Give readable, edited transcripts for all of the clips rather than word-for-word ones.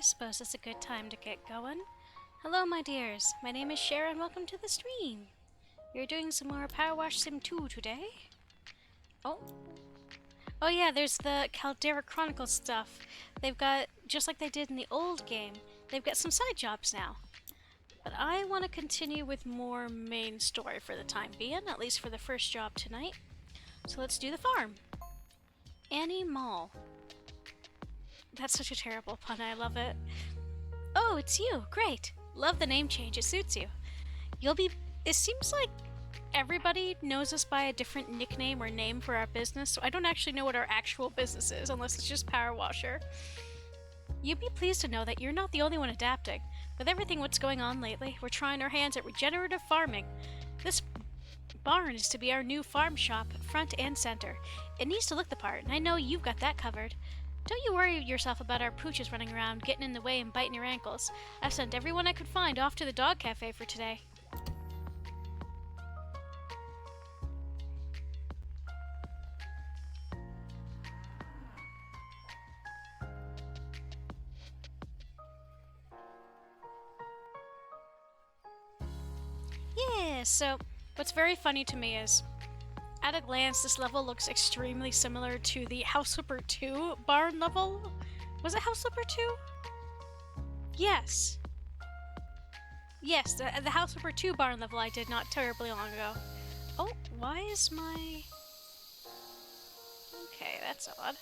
I suppose it's a good time to get going. Hello, my dears. My name is Sharon. Welcome to the stream. We're doing some more PowerWash Sim 2 today. Oh. Oh yeah, there's the Caldera Chronicles stuff. They've got, just like they did in the old game, they've got some side jobs now. But I want to continue with more main story for the time being, at least for the first job tonight. So let's do the farm. Annie Mall. That's such a terrible pun, I love it. Oh, it's you. Great. Love the name change, it suits you. It seems like everybody knows us by a different nickname or name for our business, so I don't actually know what our actual business is, unless it's just Power Washer. You'd be pleased to know that you're not the only one adapting. With everything what's going on lately, we're trying our hands at regenerative farming. This barn is to be our new farm shop, front and center. It needs to look the part, and I know you've got that covered. Don't you worry yourself about our pooches running around, getting in the way and biting your ankles. I've sent everyone I could find off to the dog cafe for today. Yeah, so what's very funny to me is, at a glance, this level looks extremely similar to the Houseflipper 2 barn level. Was it Houseflipper 2? Yes. Yes, the Houseflipper 2 barn level I did not terribly long ago. Oh, why is my... Okay, that's odd.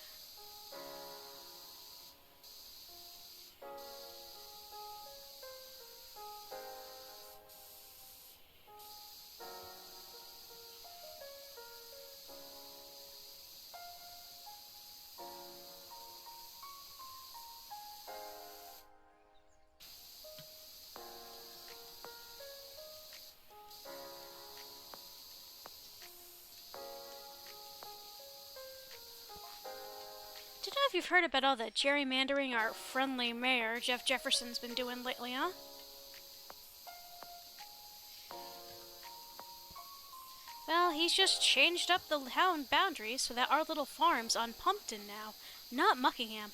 Don't know if you've heard about all the gerrymandering our friendly mayor, Jeff Jefferson's been doing lately, huh? Well, he's just changed up the town boundaries so that our little farm's on Pumpton now, not Muckingham.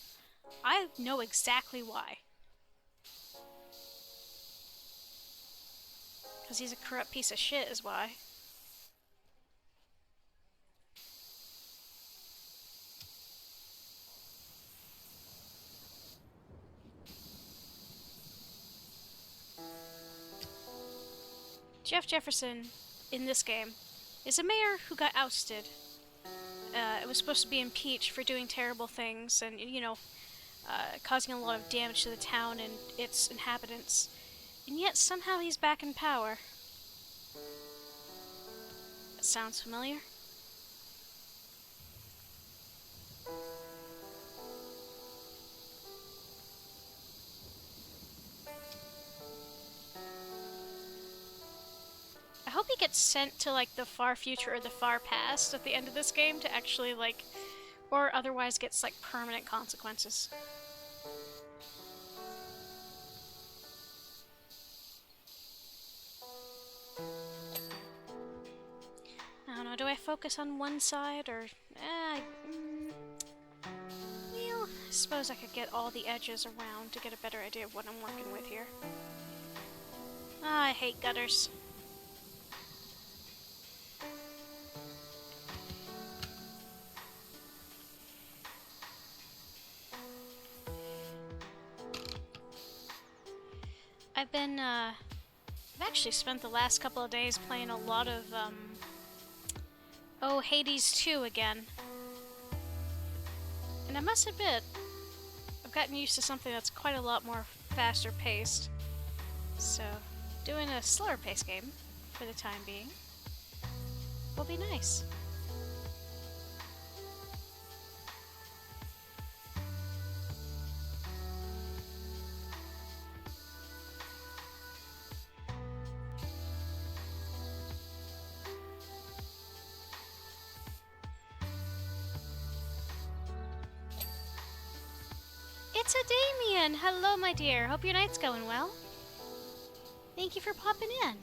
I know exactly why. Because he's a corrupt piece of shit is why. Jeff Jefferson, in this game, is a mayor who got ousted. It was supposed to be impeached for doing terrible things and, causing a lot of damage to the town and its inhabitants. And yet somehow he's back in power. That sounds familiar? I hope he gets sent to, like, the far future or the far past at the end of this game to actually, like, or otherwise gets, like, permanent consequences. I don't know, do I focus on one side or... Well, I suppose I could get all the edges around to get a better idea of what I'm working with here. I hate gutters. I've actually spent the last couple of days playing a lot of, Hades 2 again. And I must admit, I've gotten used to something that's quite a lot more faster paced. So, doing a slower paced game, for the time being, will be nice. It's a Damien! Hello, my dear. Hope your night's going well. Thank you for popping in.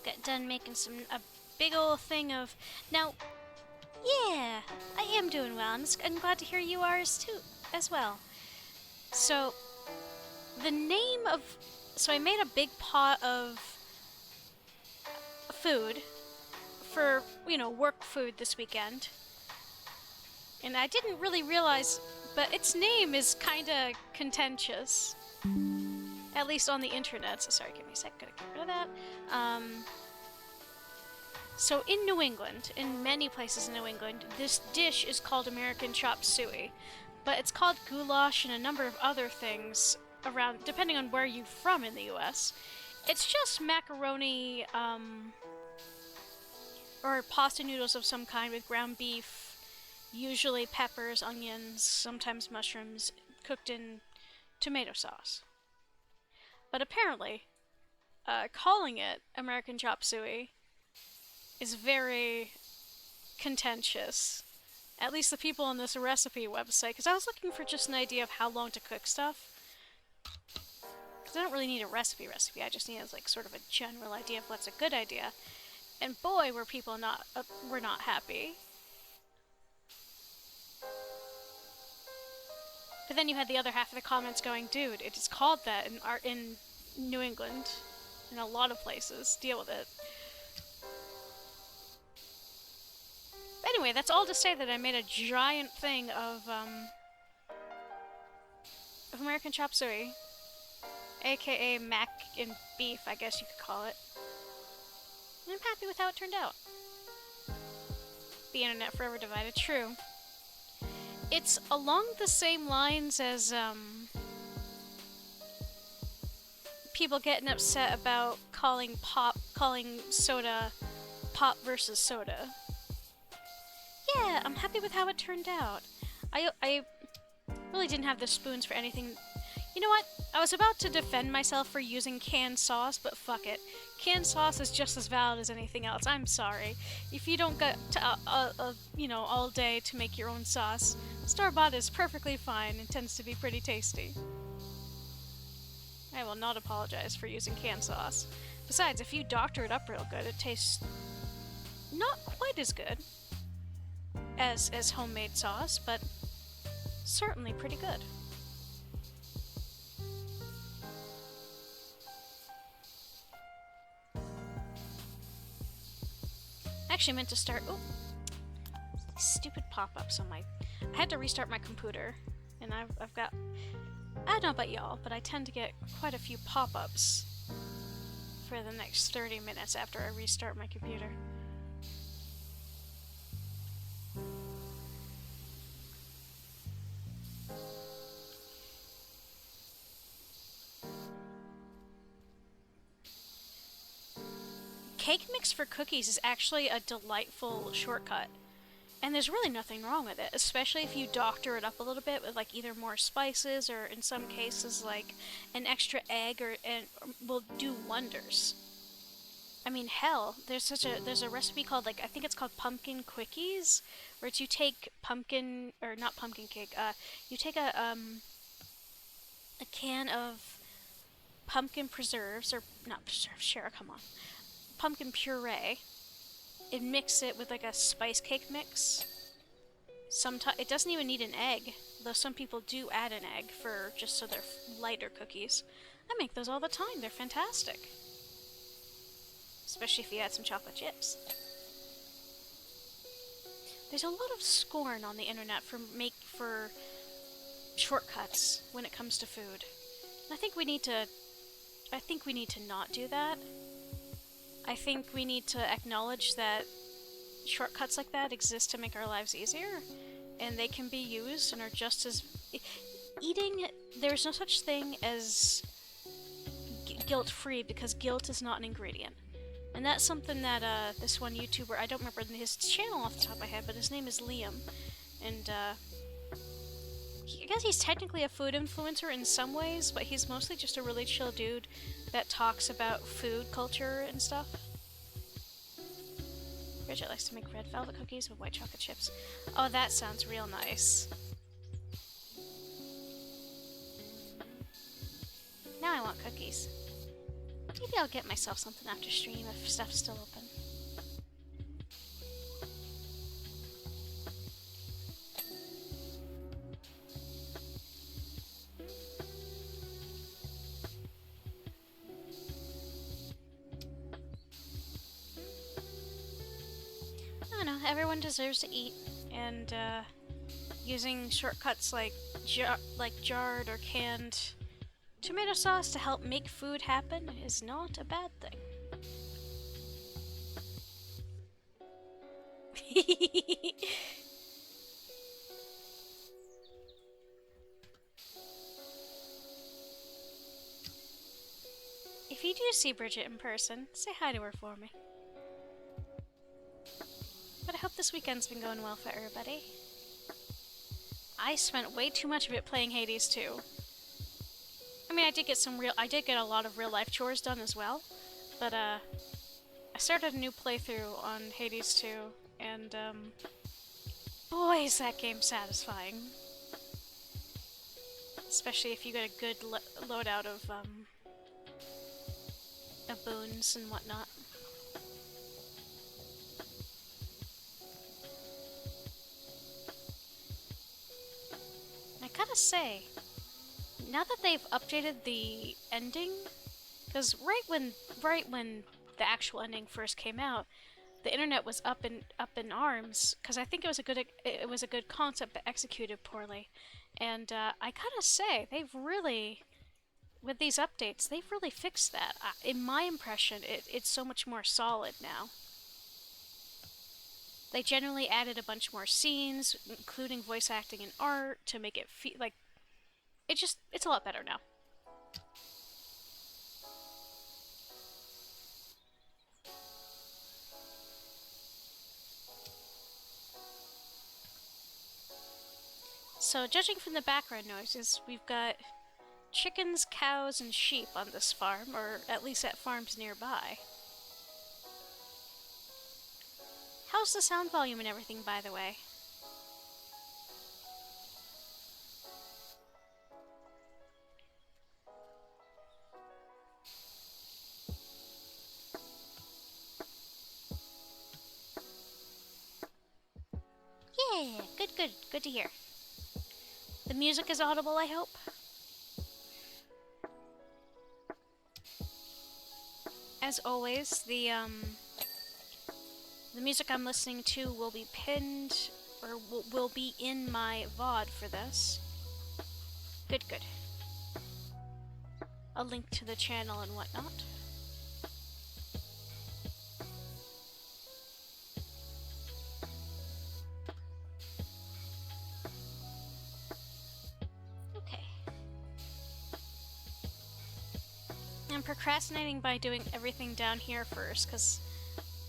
got done making a big old thing of... Now, yeah, I am doing well. I'm glad to hear you are as well. So, the name of... So I made a big pot of food for, work food this weekend. And I didn't really realize, but its name is kinda contentious. At least on the internet. So sorry, give me a sec, gotta get rid of that. So in New England, in many places in New England, this dish is called American chop suey. But it's called goulash and a number of other things around, depending on where you're from in the US. It's just macaroni, or pasta noodles of some kind with ground beef, usually peppers, onions, sometimes mushrooms, cooked in tomato sauce. But apparently, calling it American chop suey is very contentious. At least the people on this recipe website, because I was looking for just an idea of how long to cook stuff. Because I don't really need a recipe, I just need like sort of a general idea of what's a good idea. And boy, were people were not happy. But then you had the other half of the comments going, dude, it is called that in New England, in a lot of places. Deal with it. Anyway, that's all to say that I made a giant thing of American chop suey, aka mac and beef, I guess you could call it. And I'm happy with how it turned out. The internet forever divided, true. It's along the same lines as people getting upset about calling soda pop versus soda. Yeah, I'm happy with how it turned out. I really didn't have the spoons for anything. You know what? I was about to defend myself for using canned sauce, but fuck it. Canned sauce is just as valid as anything else. I'm sorry. If you don't get all day to make your own sauce, store-bought is perfectly fine and tends to be pretty tasty. I will not apologize for using canned sauce. Besides, if you doctor it up real good, it tastes not quite as good as homemade sauce, but certainly pretty good. I actually meant to start... Oh! Stupid pop-ups on my... I had to restart my computer, and I've got... I don't know about y'all, but I tend to get quite a few pop-ups for the next 30 minutes after I restart my computer. Cake mix for cookies is actually a delightful shortcut. And there's really nothing wrong with it, especially if you doctor it up a little bit with like either more spices or in some cases like an extra egg and will do wonders. I mean, hell, there's a recipe called I think it's called pumpkin quickies, where you take pumpkin, or not pumpkin cake, you take a can of pumpkin preserves, or not preserves, Shara, come on. Pumpkin puree and mix it with like a spice cake mix. Sometimes it doesn't even need an egg, though some people do add an egg for just so they're lighter cookies. I make those all the time. They're fantastic, especially if you add some chocolate chips. There's a lot of scorn on the internet for shortcuts when it comes to food. And I think we need to not do that. I think we need to acknowledge that shortcuts like that exist to make our lives easier, and they can be used and are just as... Eating, there's no such thing as guilt-free, because guilt is not an ingredient. And that's something that this one YouTuber, I don't remember his channel off the top of my head, but his name is Liam, and I guess he's technically a food influencer in some ways, but he's mostly just a really chill dude that talks about food culture and stuff. Bridget likes to make red velvet cookies with white chocolate chips. Oh, that sounds real nice. Now I want cookies. Maybe I'll get myself something after stream if stuff's still open. I don't know, everyone deserves to eat, and using shortcuts like jarred or canned tomato sauce to help make food happen is not a bad thing. If you do see Bridget in person, say hi to her for me. But I hope this weekend's been going well for everybody. I spent way too much of it playing Hades 2. I mean, I did get a lot of real life chores done as well, but I started a new playthrough on Hades 2, and boy, is that game satisfying. Especially if you get a good loadout of boons and whatnot. I gotta say, now that they've updated the ending, because right when the actual ending first came out, the internet was up in arms because I think it was a good concept but executed poorly, and I gotta say they've really, with these updates, they've really fixed that. In my impression, it's so much more solid now. They generally added a bunch more scenes, including voice acting and art, to make it feel like it's a lot better now. So, judging from the background noises, we've got chickens, cows, and sheep on this farm, or at least at farms nearby. How's the sound volume and everything, by the way? Yeah, good to hear. The music is audible, I hope? As always, the music I'm listening to will be pinned, or will be in my VOD for this. Good. A link to the channel and whatnot. Okay. I'm procrastinating by doing everything down here first, because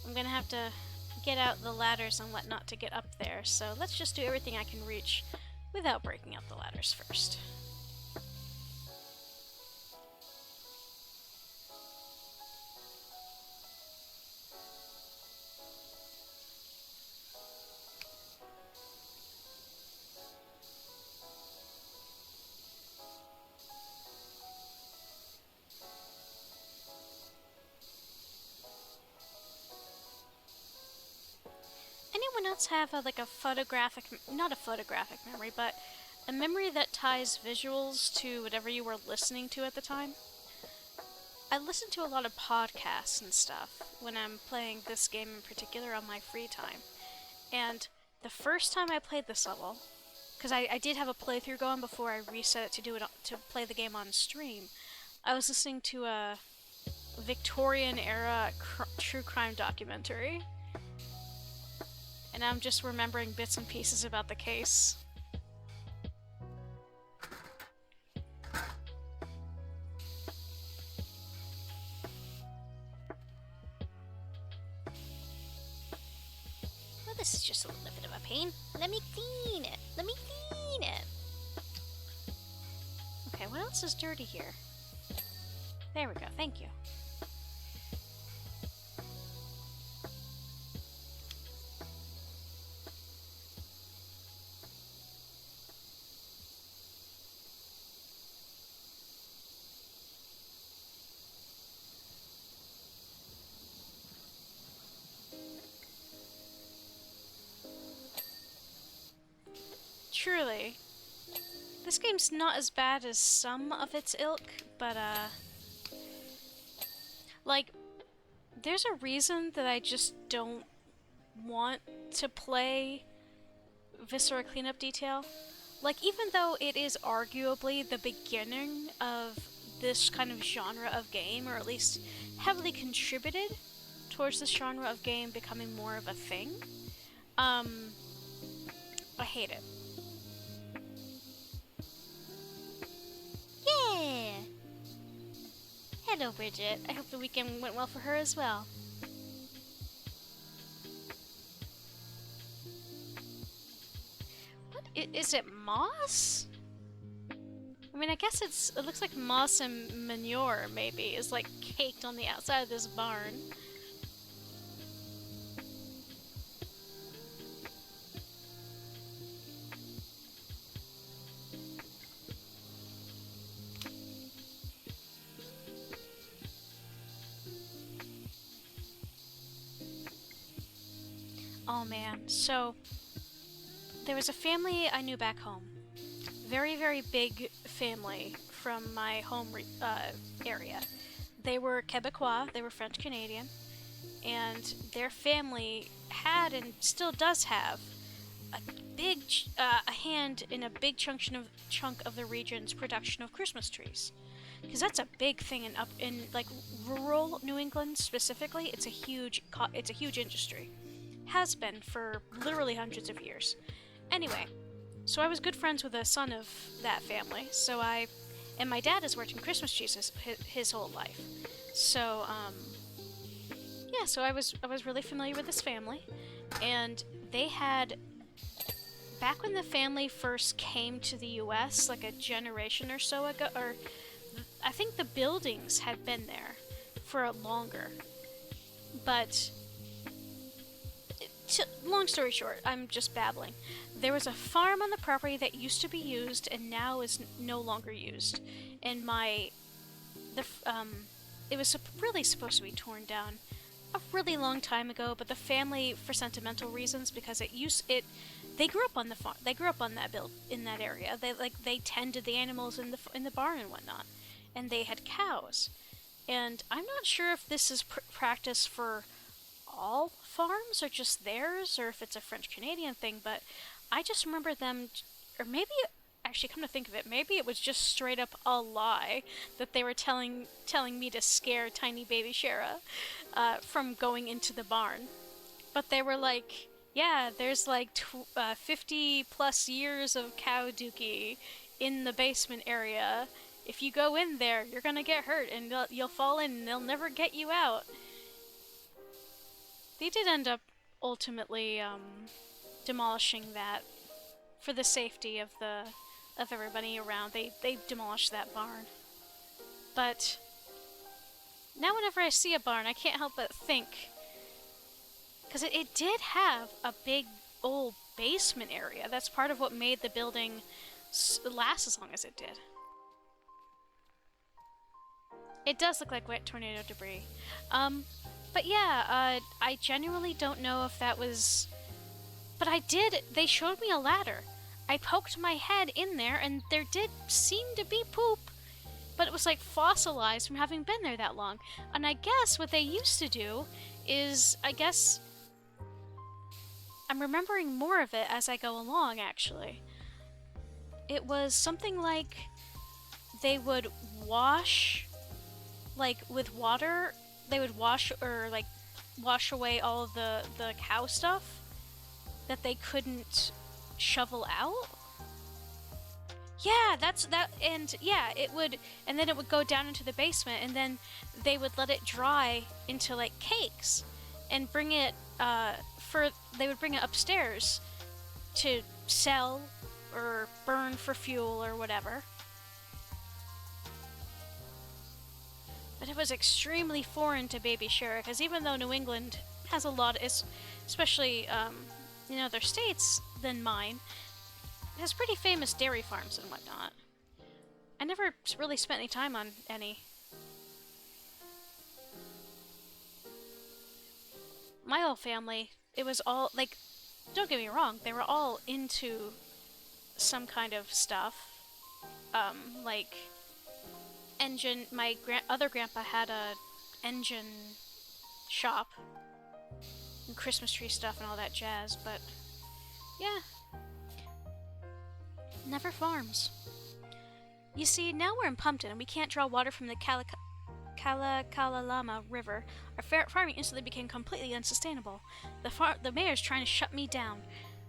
I'm gonna have to get out the ladders and whatnot to get up there, so let's just do everything I can reach without breaking up the ladders first. Anyone else have not a photographic memory, but a memory that ties visuals to whatever you were listening to at the time? I listen to a lot of podcasts and stuff when I'm playing this game in particular on my free time. And the first time I played this level, because I did have a playthrough going before I reset it to play the game on stream, I was listening to a Victorian era true crime documentary. And I'm just remembering bits and pieces about the case. Well, this is just a little bit of a pain. Let me clean it. Okay, what else is dirty here? There we go, thank you. truly. This game's not as bad as some of its ilk, but, like, there's a reason that I just don't want to play Viscera Cleanup Detail. Like, even though it is arguably the beginning of this kind of genre of game, or at least heavily contributed towards this genre of game becoming more of a thing, I hate it. Yeah! Hello, Bridget. I hope the weekend went well for her as well. What? Is it moss? I mean, I guess it looks like moss and manure, maybe, is like caked on the outside of this barn. Oh man, so there was a family I knew back home. Very, very big family from my home area. They were Quebecois, they were French Canadian, and their family had and still does have a big a hand in a big chunk of the region's production of Christmas trees, because that's a big thing in like rural New England specifically. It's a huge industry. Has been for literally hundreds of years. Anyway, so I was good friends with a son of that family. And my dad has worked in Christmas trees his whole life. So yeah, so I was really familiar with this family, and they had, back when the family first came to the U.S. like a generation or so ago, or I think the buildings had been there for longer, but long story short, I'm just babbling. There was a farm on the property that used to be used and now is no longer used. And it was really supposed to be torn down a really long time ago, but the family, for sentimental reasons, because they grew up on the farm. They grew up on that in that area. They tended the animals in the barn and whatnot, and they had cows. And I'm not sure if this is practice for all farms or just theirs, or if it's a French Canadian thing, but I just remember them, or maybe, actually come to think of it, maybe it was just straight up a lie that they were telling me to scare tiny baby Shara from going into the barn. But they were like, yeah, there's like 50 plus years of cow dookie in the basement area. If you go in there, you're gonna get hurt and you'll fall in and they'll never get you out. They did end up ultimately demolishing that for the safety of everybody around. They demolished that barn. But now whenever I see a barn, I can't help but think, because it did have a big old basement area. That's part of what made the building last as long as it did. It does look like wet tornado debris. But yeah, I genuinely don't know if that was... But they showed me a ladder. I poked my head in there and there did seem to be poop. But it was like fossilized from having been there that long. And I guess what they used to do is, I'm remembering more of it as I go along, actually. It was something like they would wash, like with water, they would wash away all of the cow stuff that they couldn't shovel out. Yeah, and yeah, and then it would go down into the basement, and then they would let it dry into like cakes, and bring it they would bring it upstairs to sell or burn for fuel or whatever. But it was extremely foreign to baby Shara, because even though New England has a lot, especially in other states than mine, it has pretty famous dairy farms and whatnot. I never really spent any time on any. My whole family, it was all, like, don't get me wrong, they were all into some kind of stuff. Like engine. My other grandpa had a engine shop and Christmas tree stuff and all that jazz, but yeah, never farms. You see, now we're in Pumpton and we can't draw water from the Kalakalama River. Our farming instantly became completely unsustainable. The mayor's trying to shut me down.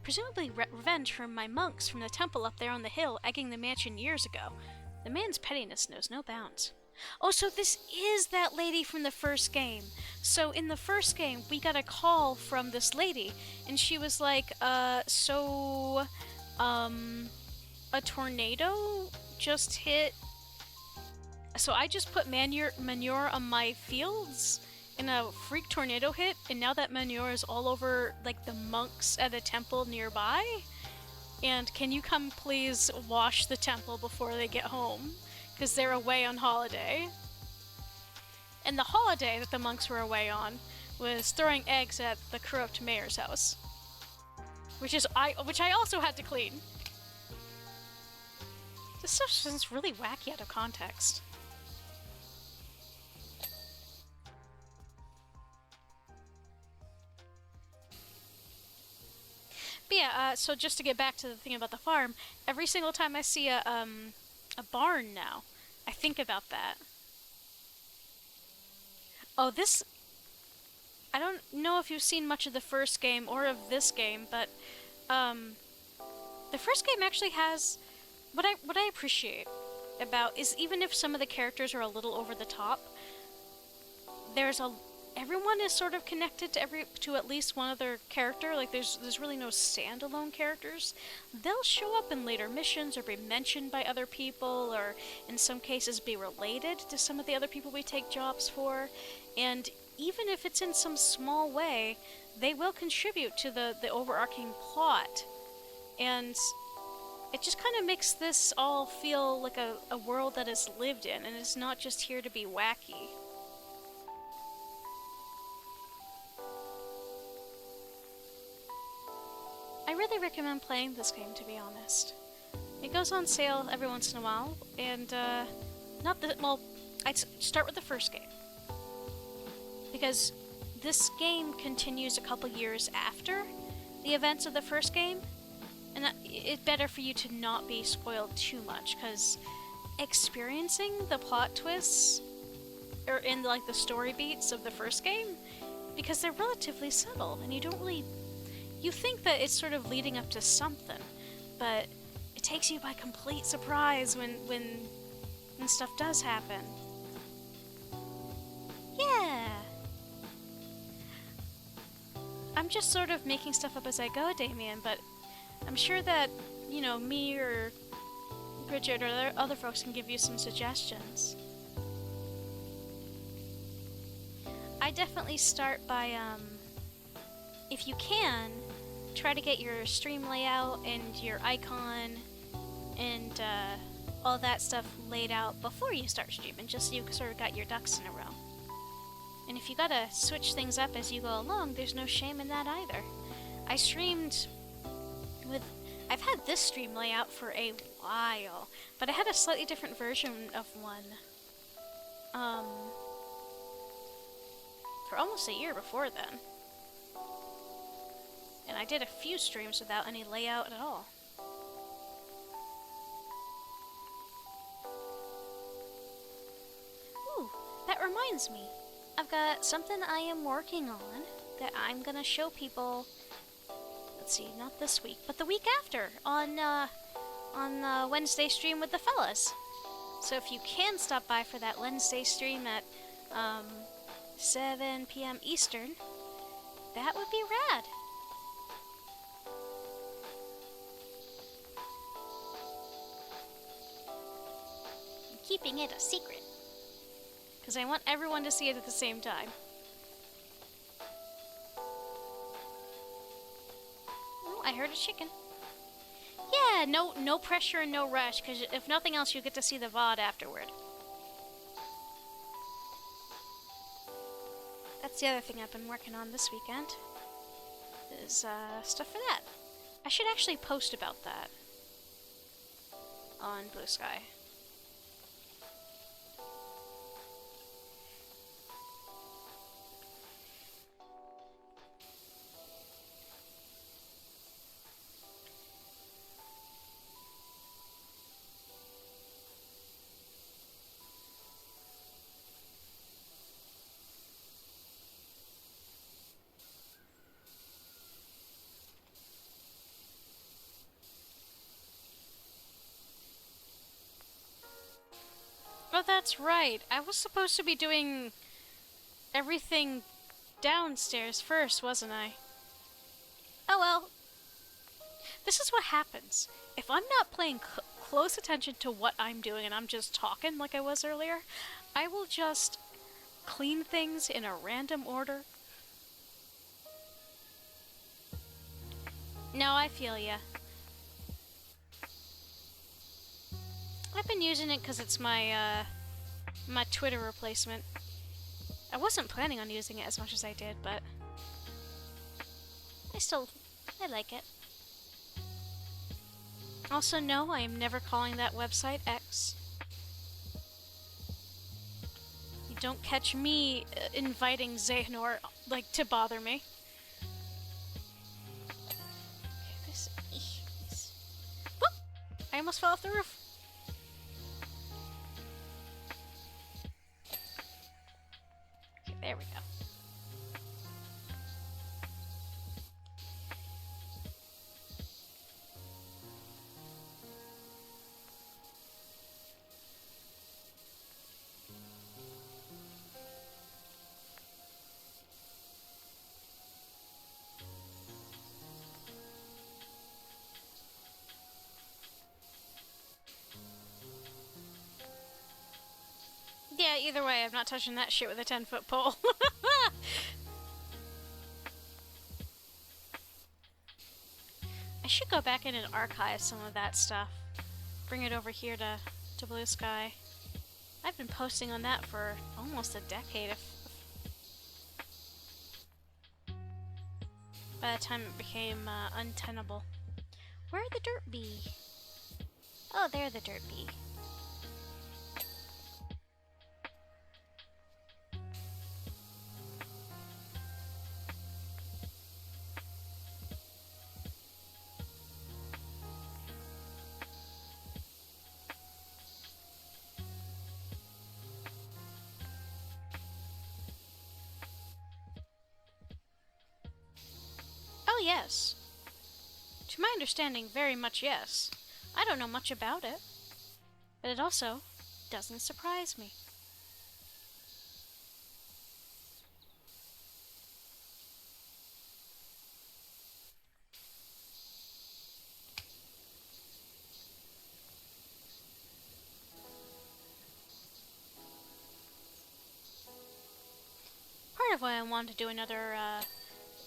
Presumably revenge from my monks from the temple up there on the hill egging the mansion years ago. The man's pettiness knows no bounds. Oh, so this is that lady from the first game. So in the first game, we got a call from this lady, and she was like, a tornado just hit. So I just put manure on my fields, and a freak tornado hit, and now that manure is all over, like, the monks at a temple nearby. And can you come please wash the temple before they get home? Because they're away on holiday. And the holiday that the monks were away on was throwing eggs at the corrupt mayor's house. Which I also had to clean. This stuff sounds really wacky out of context. But yeah, so just to get back to the thing about the farm, every single time I see a barn now, I think about that. Oh, this... I don't know if you've seen much of the first game or of this game, but the first game actually has... What I appreciate about is even if some of the characters are a little over the top, everyone is sort of connected to at least one other character. Like there's really no standalone characters. They'll show up in later missions or be mentioned by other people, or in some cases be related to some of the other people we take jobs for. And even if it's in some small way, they will contribute to the overarching plot. And it just kind of makes this all feel like a world that is lived in, and it's not just here to be wacky. I really recommend playing this game, to be honest. It goes on sale every once in a while, and I'd start with the first game. Because this game continues a couple years after the events of the first game, and it's better for you to not be spoiled too much, because experiencing the plot twists, or in like the story beats of the first game, because they're relatively subtle, and you don't really... You think that it's sort of leading up to something, but it takes you by complete surprise when stuff does happen. Yeah! I'm just sort of making stuff up as I go, Damien, but I'm sure that, you know, me or Bridget or other folks can give you some suggestions. I definitely start by, if you can, try to get your stream layout and your icon and all that stuff laid out before you start streaming, just so you sort of got your ducks in a row. And if you gotta switch things up as you go along, there's no shame in that either. I streamed with... I've had this stream layout for a while, but I had a slightly different version of one for almost a year before then. And I did a few streams without any layout at all. Ooh, that reminds me. I've got something I am working on that I'm gonna show people. Let's see, not this week, but the week after on Wednesday stream with the fellas. So if you can stop by for that Wednesday stream at 7 p.m. Eastern, that would be rad. I'm keeping it a secret, because I want everyone to see it at the same time. Oh, I heard a chicken. Yeah, no pressure and no rush, because if nothing else, you get to see the VOD afterward. That's the other thing I've been working on this weekend, is stuff for that. I should actually post about that. on Blue Sky. Oh, that's right. I was supposed to be doing everything downstairs first, wasn't I? Oh well. This is what happens. If I'm not paying close attention to what I'm doing and I'm just talking like I was earlier, I will just clean things in a random order. No, I feel ya. I've been using it because it's my, my Twitter replacement. I wasn't planning on using it as much as I did, but I like it. Also, no, I am never calling that website X. You don't catch me inviting Xehanort, like, to bother me. Whoop! I almost fell off the roof. Okay, there we go. Yeah, either way, I'm not touching that shit with a 10-foot pole. I should go back in and archive some of that stuff. Bring it over here to Blue Sky. I've been posting on that for almost a decade. By the time it became untenable. Where are the dirt bee? Oh, they're the dirt bee. Oh, yes. To my understanding, very much yes. I don't know much about it. But it also doesn't surprise me. Part of why I want to do another,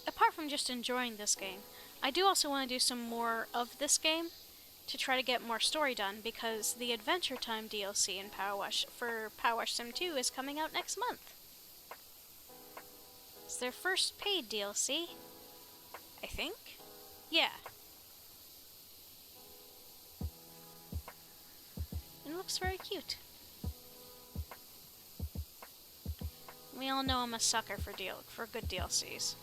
apart from just enjoying this game, I do also want to do some more of this game to try to get more story done, because the Adventure Time DLC in PowerWash for PowerWash Sim 2 is coming out next month. It's their first paid DLC, I think? Yeah. It looks very cute. We all know I'm a sucker for good DLCs.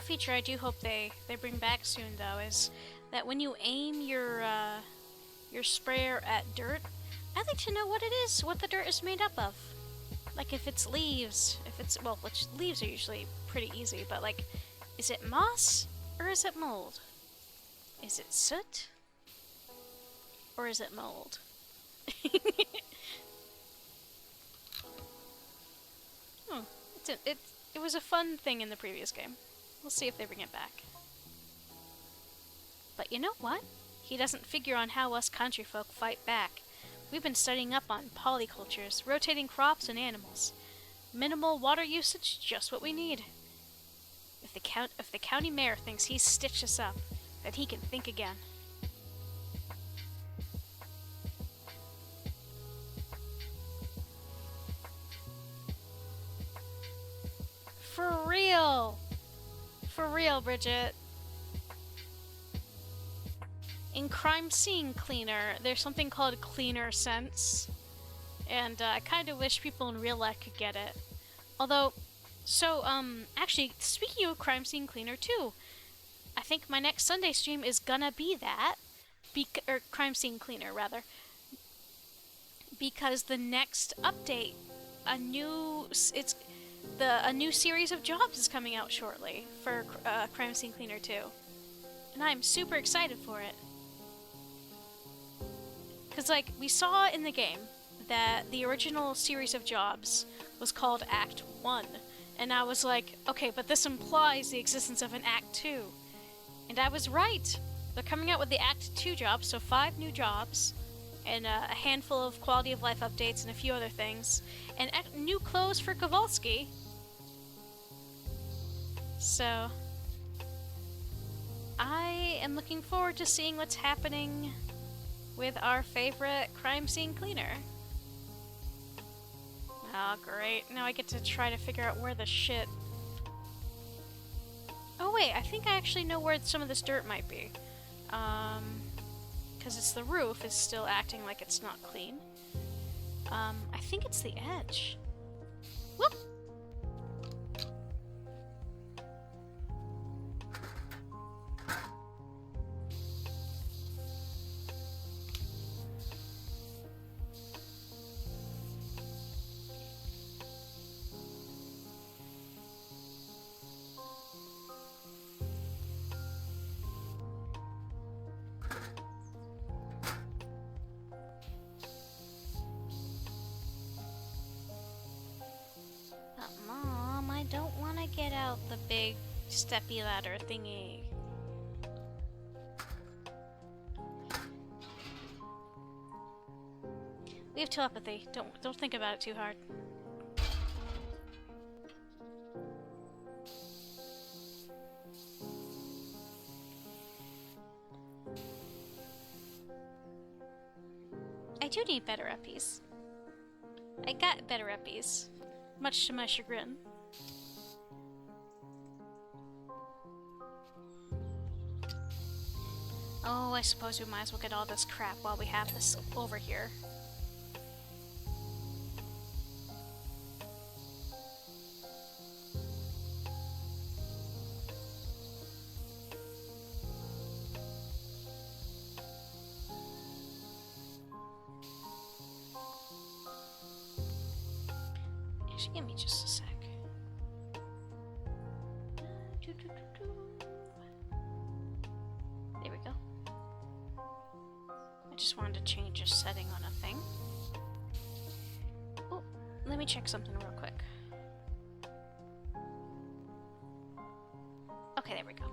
Feature I do hope they bring back soon, though, is that when you aim your sprayer at dirt, I'd like to know what it is, what the dirt is made up of. Like if it's leaves, well, which leaves are usually pretty easy, but like, is it moss or is it mold? Is it soot or is it mold? It was a fun thing in the previous game. We'll see if they bring it back. But you know what? He doesn't figure on how us country folk fight back. We've been studying up on polycultures, rotating crops and animals. Minimal water usage, just what we need. If the county mayor thinks he's stitched us up, then he can think again. For real! For real, Bridget. In Crime Scene Cleaner, there's something called Cleaner Sense. And I kind of wish people in real life could get it. Although, actually, speaking of Crime Scene Cleaner too, I think my next Sunday stream is gonna be that. Or Crime Scene Cleaner, rather. Because the next update, a new series of jobs is coming out shortly for Crime Scene Cleaner 2. And I'm super excited for it. Because, like, we saw in the game that the original series of jobs was called Act 1. And I was like, okay, but this implies the existence of an Act 2. And I was right. They're coming out with the Act 2 jobs, so 5 new jobs, and a handful of quality of life updates and a few other things. And new clothes for Kowalski. So, I am looking forward to seeing what's happening with our favorite crime scene cleaner. Oh, great. Now I get to try to figure out where the shit... Oh, wait. I think I actually know where some of this dirt might be. Because it's the roof is still acting like it's not clean. I think it's the edge. Whoop! Mom, I don't want to get out the big steppy ladder thingy. We have telepathy. Don't think about it too hard. I do need better uppies. I got better uppies. Much to my chagrin. Oh, I suppose we might as well get all this crap while we have this over here. Actually, give me just a sec. There we go. I just wanted to change a setting on a thing. Oh, let me check something real quick. Okay, there we go.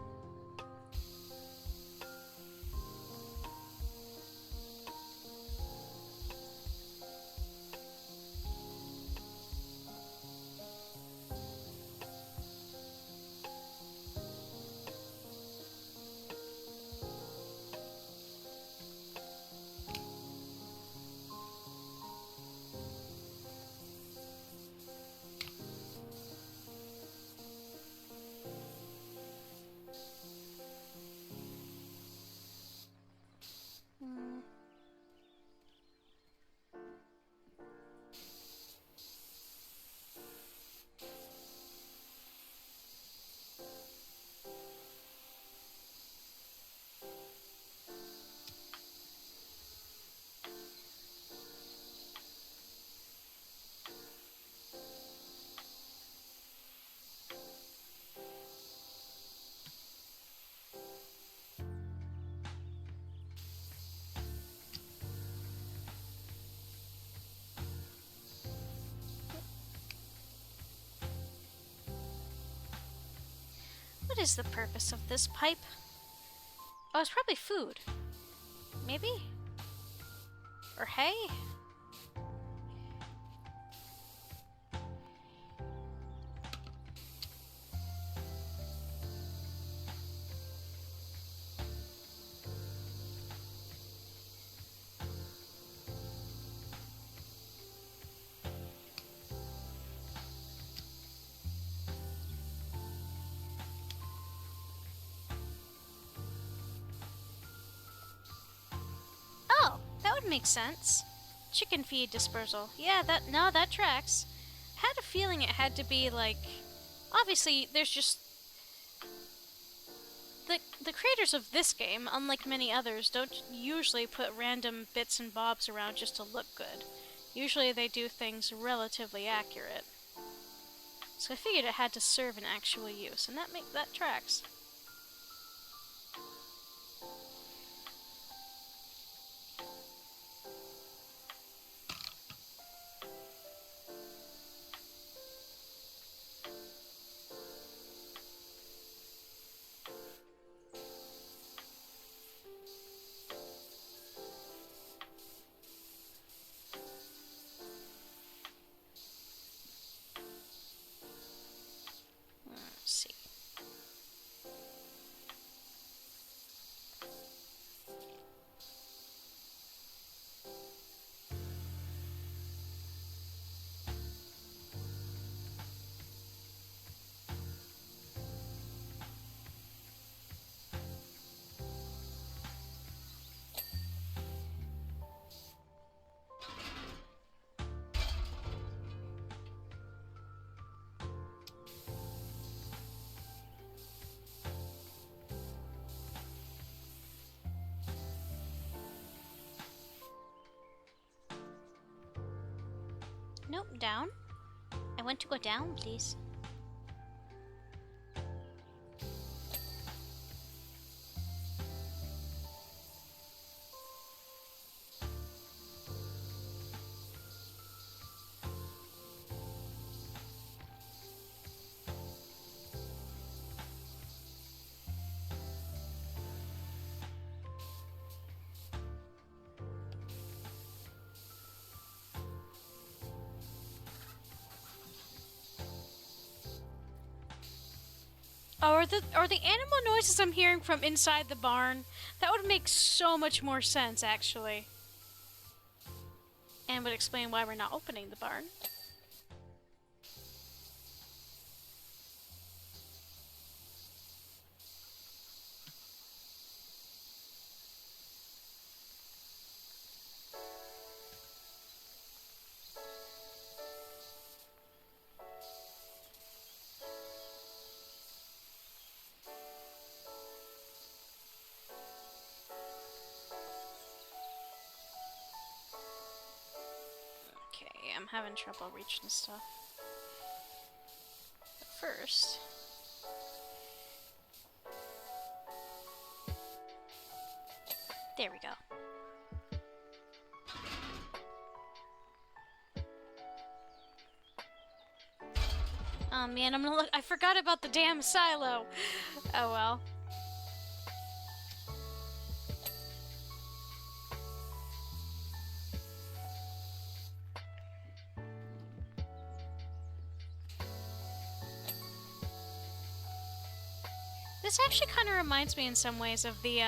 What is the purpose of this pipe? Oh, it's probably food. Maybe? Or hay? makes sense. Chicken feed dispersal. Yeah, that tracks. Had a feeling it had to be like... Obviously, there's just... The creators of this game, unlike many others, don't usually put random bits and bobs around just to look good. Usually they do things relatively accurate. So I figured it had to serve an actual use, and that tracks. Let's see. Nope, down. I want to go down, please. Oh, are the animal noises I'm hearing from inside the barn? That would make so much more sense, actually. And would explain why we're not opening the barn. I'm having trouble reaching stuff. But first... There we go. Oh man, I'm gonna look- I forgot about the damn silo! Oh well. This actually kind of reminds me in some ways of the,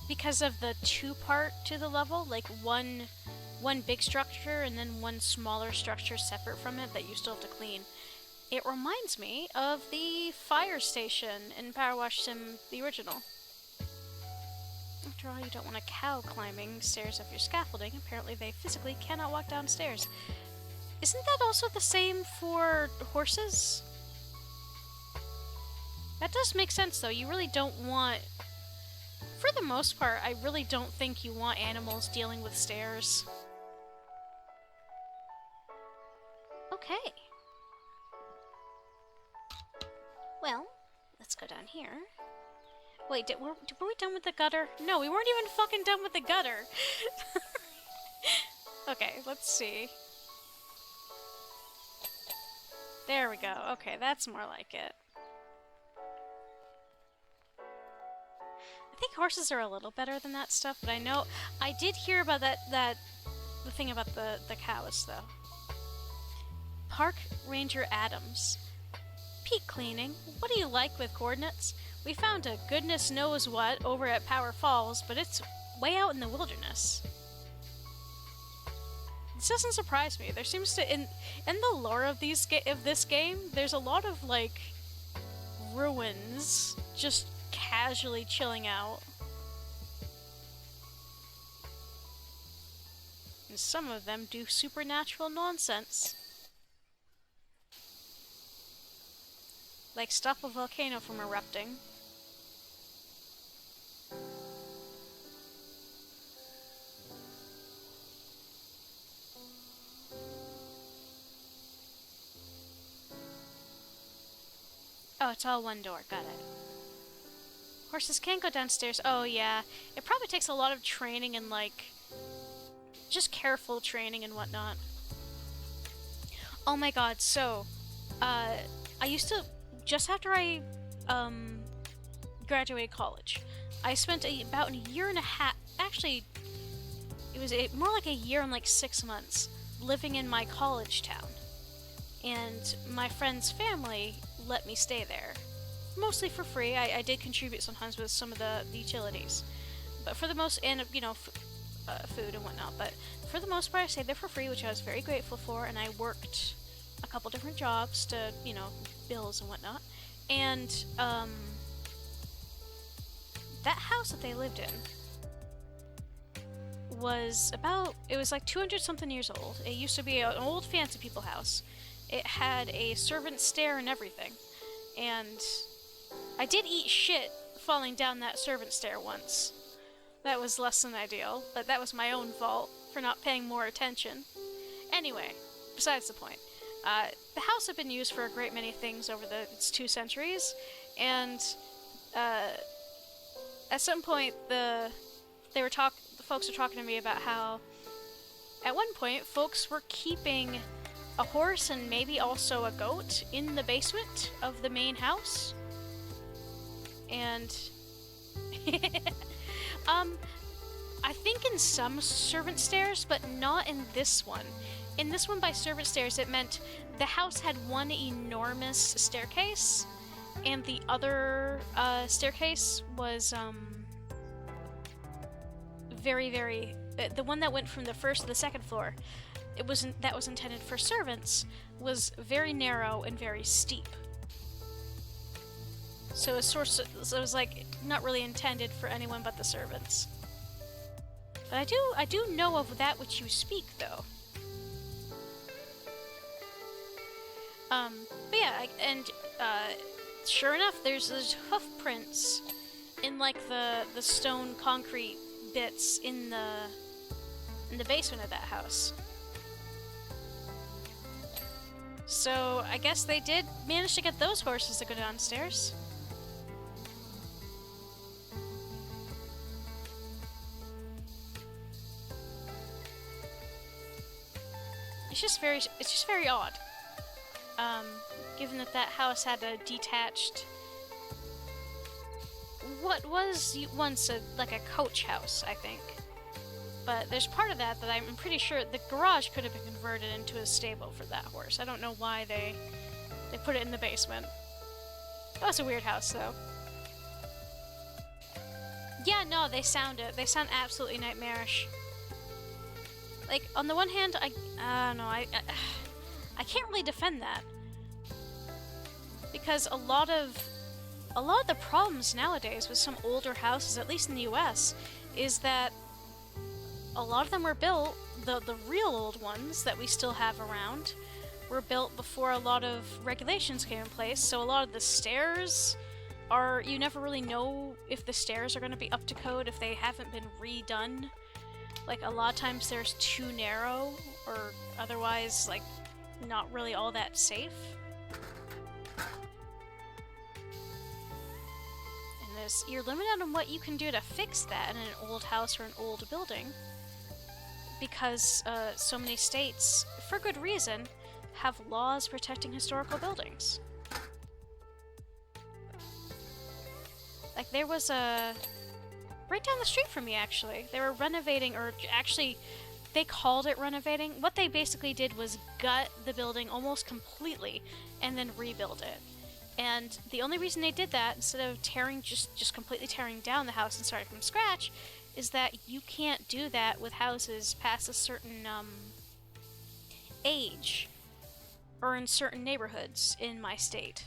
because of the two-part to the level, like one big structure and then one smaller structure separate from it that you still have to clean. It reminds me of the fire station in PowerWash Sim, the original. After all, you don't want a cow climbing stairs up your scaffolding. Apparently they physically cannot walk downstairs. Isn't that also the same for horses? That does make sense, though. You really don't want... For the most part, I really don't think you want animals dealing with stairs. Okay. Well, let's go down here. Wait, were we done with the gutter? No, we weren't even fucking done with the gutter! Okay, let's see. There we go. Okay, that's more like it. I think horses are a little better than that stuff, but I know... I did hear about the thing about the cows, though. Park Ranger Adams. Peak cleaning. What do you like with coordinates? We found a goodness knows what over at Power Falls, but it's way out in the wilderness. This doesn't surprise me. There seems to... In the lore of this game, there's a lot of, like, ruins just casually chilling out. And some of them do supernatural nonsense. Like stop a volcano from erupting. Oh, it's all one door. Got it. Horses can't go downstairs. Oh, yeah. It probably takes a lot of training and, like, just careful training and whatnot. Oh my god, so, I used to, just after I, graduated college, I spent about a year and a half, actually, it was more like a year and like 6 months living in my college town. And my friend's family let me stay there. Mostly for free. I did contribute sometimes with some of the utilities. But for the most, and, you know, food and whatnot. But for the most part, I stayed there for free, which I was very grateful for. And I worked a couple different jobs to, you know, bills and whatnot. And, that house that they lived in was it was like 200 something years old. It used to be an old fancy people house. It had a servant stair and everything. And I did eat shit falling down that servant stair once. That was less than ideal, but that was my own fault for not paying more attention. Anyway, besides the point. The house had been used for a great many things over its 2 centuries, and at some point the folks were talking to me about how at one point folks were keeping a horse and maybe also a goat in the basement of the main house. And I think in some servant stairs, but not in this one. In this one by servant stairs, it meant the house had one enormous staircase, and the other staircase was very, very... the one that went from the first to the second floor, that was intended for servants, was very narrow and very steep. So it was like not really intended for anyone but the servants. But I do know of that which you speak, though. But yeah, sure enough, there's hoof prints in like the stone concrete bits in the basement of that house. So I guess they did manage to get those horses to go downstairs. It's just very odd. Given that house had a detached, what was once like a coach house, I think. But there's part of that I'm pretty sure the garage could have been converted into a stable for that horse. I don't know why they put it in the basement. That was a weird house, though. Yeah, no, they sound absolutely nightmarish. Like, on the one hand, I don't know, I can't really defend that. Because a lot of the problems nowadays with some older houses, at least in the US, is that a lot of them were built, the real old ones that we still have around, were built before a lot of regulations came in place, so a lot of the stairs you never really know if the stairs are going to be up to code if they haven't been redone. Like, a lot of times there's too narrow, or otherwise, like, not really all that safe. And you're limited on what you can do to fix that in an old house or an old building. Because so many states, for good reason, have laws protecting historical buildings. Like, there was right down the street from me, actually. They were renovating, or actually, they called it renovating. What they basically did was gut the building almost completely and then rebuild it. And the only reason they did that, instead of just completely tearing down the house and starting from scratch, is that you can't do that with houses past a certain age, or in certain neighborhoods in my state.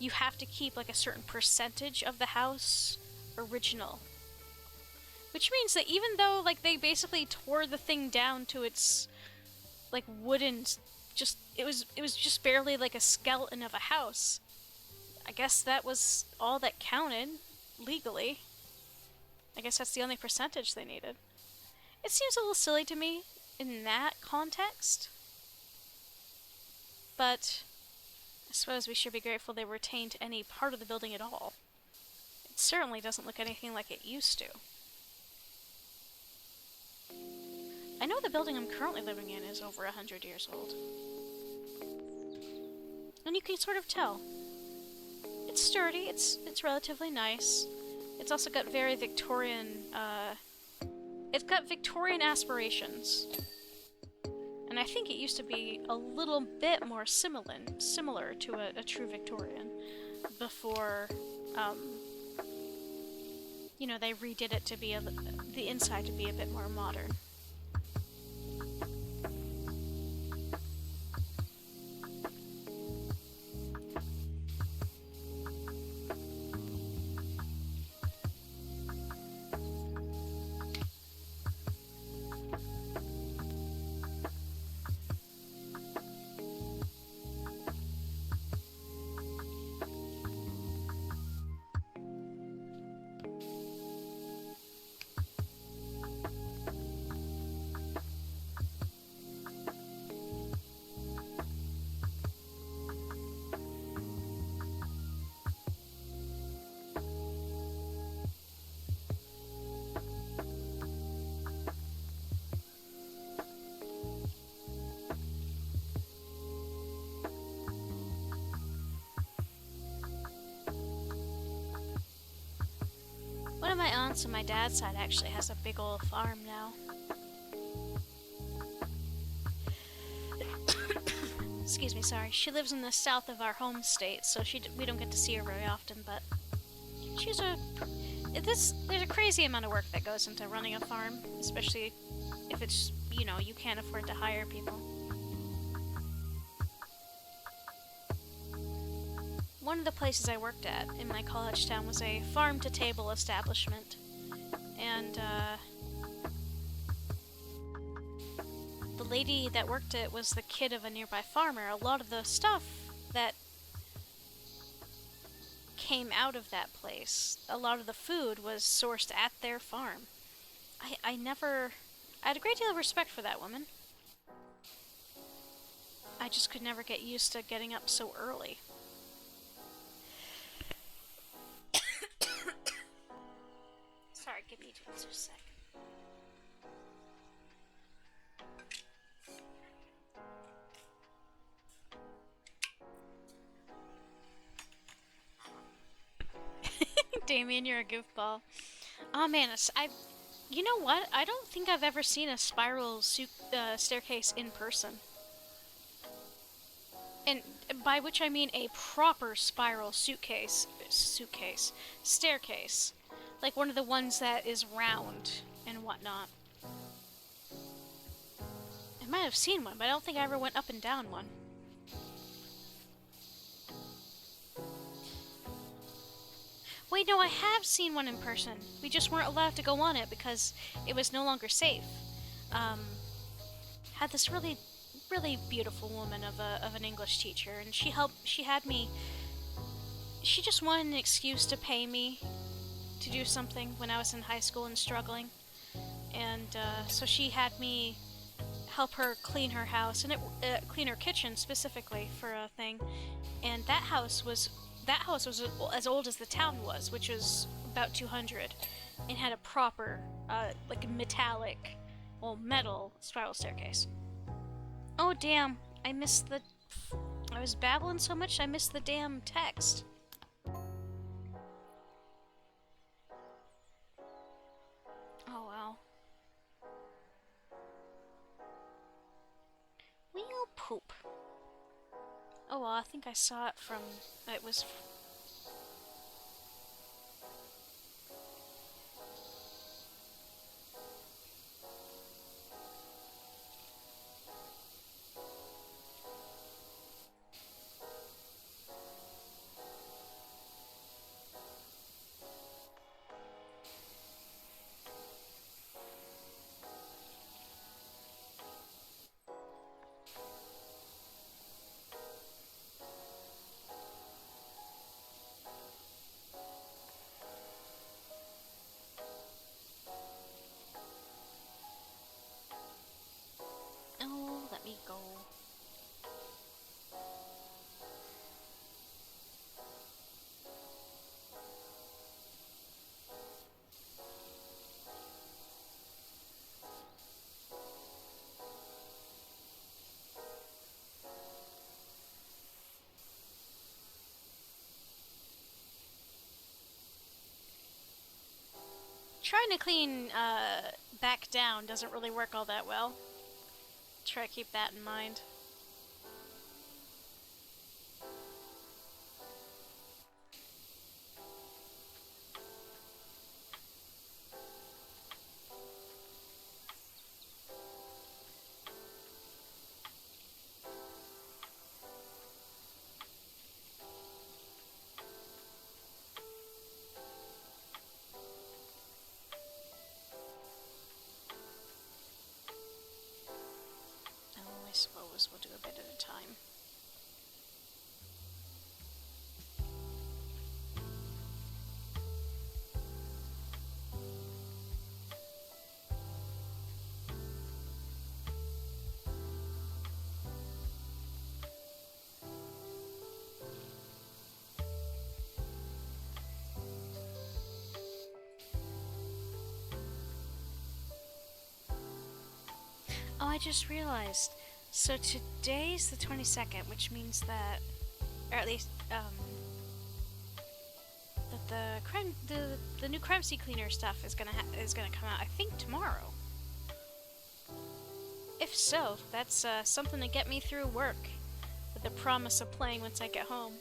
You have to keep like a certain percentage of the house original. Which means that even though, like, they basically tore the thing down to its, like, wooden, it was just barely like a skeleton of a house. I guess that was all that counted, legally. I guess that's the only percentage they needed. It seems a little silly to me in that context. But I suppose we should be grateful they retained any part of the building at all. It certainly doesn't look anything like it used to. I know the building I'm currently living in is over 100 years old. And you can sort of tell. It's sturdy, it's relatively nice. It's also got very Victorian, it's got Victorian aspirations. And I think it used to be a little bit more similar to a true Victorian before, you know, they redid it to be the inside to be a bit more modern. One of my aunts on my dad's side actually has a big old farm now. Excuse me, sorry. She lives in the south of our home state, so we don't get to see her very often, but there's a crazy amount of work that goes into running a farm, especially if it's, you know, you can't afford to hire people. One of the places I worked at in my college town was a farm-to-table establishment, and the lady that worked it was the kid of a nearby farmer. A lot of the stuff that came out of that place, a lot of the food was sourced at their farm. I had a great deal of respect for that woman. I just could never get used to getting up so early. Sorry, give me just a sec. Damien, you're a goofball. Oh man, you know what? I don't think I've ever seen a spiral staircase in person. And by which I mean a proper spiral staircase. Like one of the ones that is round and whatnot. I might have seen one, but I don't think I ever went up and down one. Wait, no, I have seen one in person. We just weren't allowed to go on it because it was no longer safe. Had this really, really beautiful woman of an English teacher, and she just wanted an excuse to pay me to do something when I was in high school and struggling. And so she had me help her clean her house, and clean her kitchen specifically for a thing. And that house was as old as the town was, which was about 200, and had a proper, like metallic, metal spiral staircase. Oh damn, I was babbling so much I missed the damn text. Oh well. Wheel poop. Oh well, I think I saw it from... it was... Trying to clean back down doesn't really work all that well. Try to keep that in mind. Oh, I suppose we'll do a bit at a time. Oh, I just realized. So today's the 22nd, which means that, or at least, that the new crime scene cleaner stuff is gonna come out. I think tomorrow. If so, that's something to get me through work, with the promise of playing once I get home.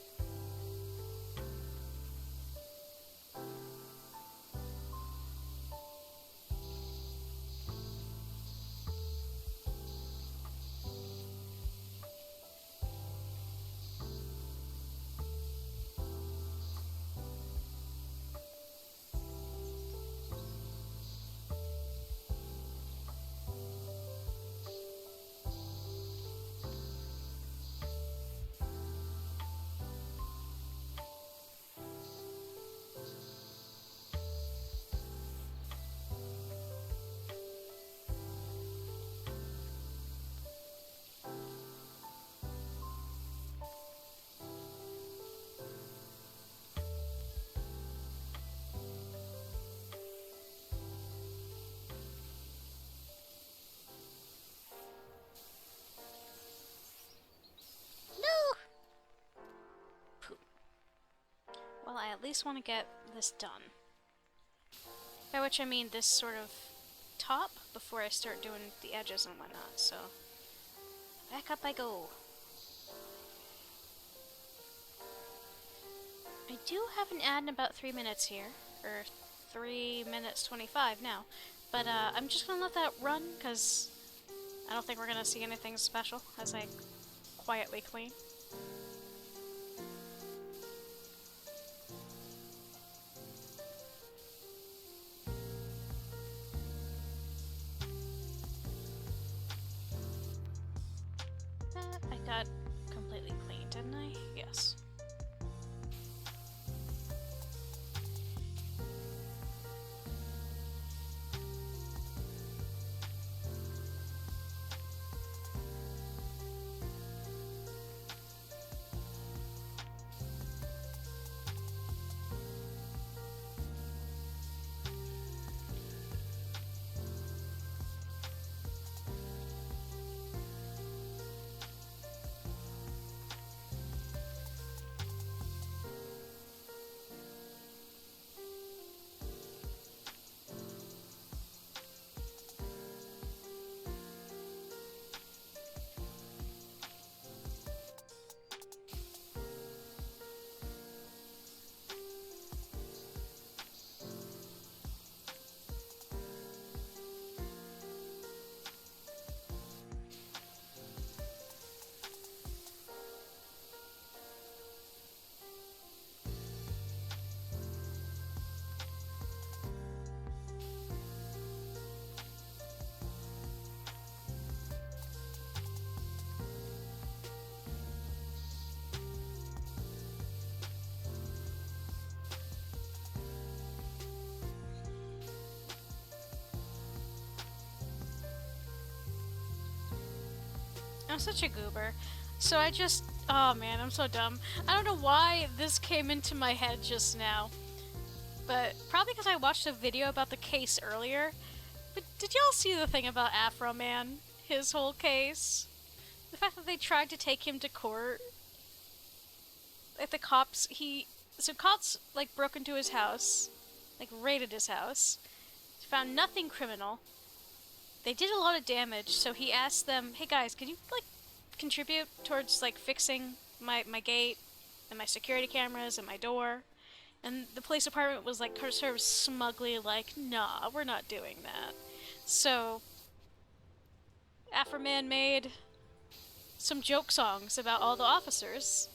Well, I at least want to get this done. By which I mean this sort of top before I start doing the edges and whatnot, so back up I go. I do have an ad in about 3 minutes here, or 3 minutes 25 now, but I'm just gonna let that run because I don't think we're gonna see anything special as I quietly clean. I got completely clean, didn't I? Yes. I'm such a goober. So I just... Oh man, I'm so dumb. I don't know why this came into my head just now. But probably because I watched a video about the case earlier. But did y'all see the thing about Afro Man? His whole case? The fact that they tried to take him to court? Like the cops, So cops, like, broke into his house. Like, raided his house. found nothing criminal. They did a lot of damage, so he asked them, hey guys, can you, like, contribute towards, like, fixing my gate and my security cameras and my door? And the police department was, like, sort of smugly like, nah, we're not doing that. So, Afroman made some joke songs about all the officers.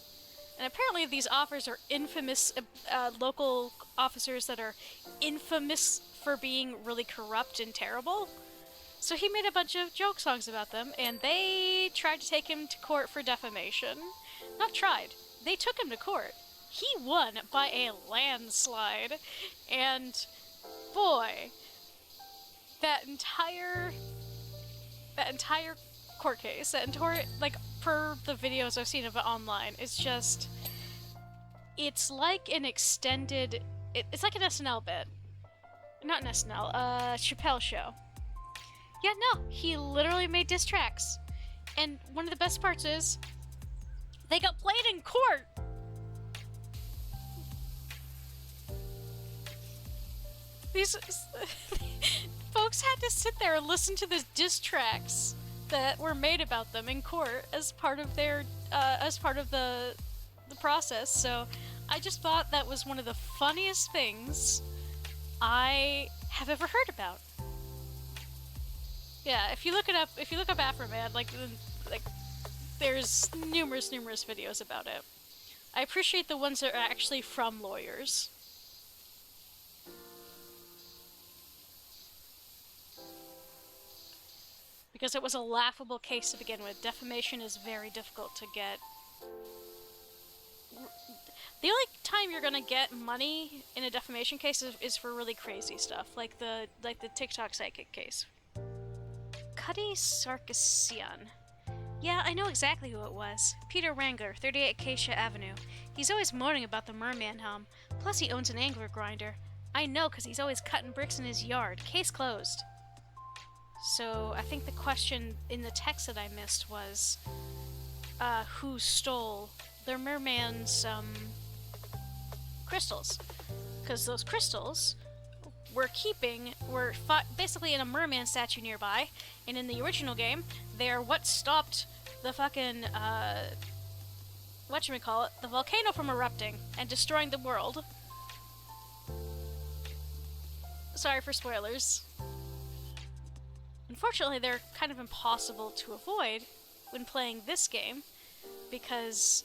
And apparently these officers are infamous, local officers that are infamous for being really corrupt and terrible. So he made a bunch of joke songs about them, and they tried to take him to court for defamation. Not tried. They took him to court. He won by a landslide. And boy, that entire court case, like, per the videos I've seen of it online, it's just, it's like an extended, it's like an SNL bit. Not an SNL, Chappelle show. Yeah, no, he literally made diss tracks. And one of the best parts is, they got played in court! These folks had to sit there and listen to the diss tracks that were made about them in court as part of their, the process. So I just thought that was one of the funniest things I have ever heard about. Yeah, if you look up Afroman, like, there's numerous videos about it. I appreciate the ones that are actually from lawyers. Because it was a laughable case to begin with. Defamation is very difficult to get. The only time you're gonna get money in a defamation case is for really crazy stuff, like the TikTok psychic case. Cuddy Sarkisian. Yeah, I know exactly who it was. Peter Wrangler, 38 Acacia Avenue. He's always moaning about the merman hum. Plus he owns an angler grinder. I know, because he's always cutting bricks in his yard. Case closed. So, I think the question in the text that I missed was, who stole their merman's, crystals? Because those crystals were basically in a merman statue nearby, and in the original game, they're what stopped the fucking, the volcano from erupting and destroying the world. Sorry for spoilers. Unfortunately, they're kind of impossible to avoid when playing this game, because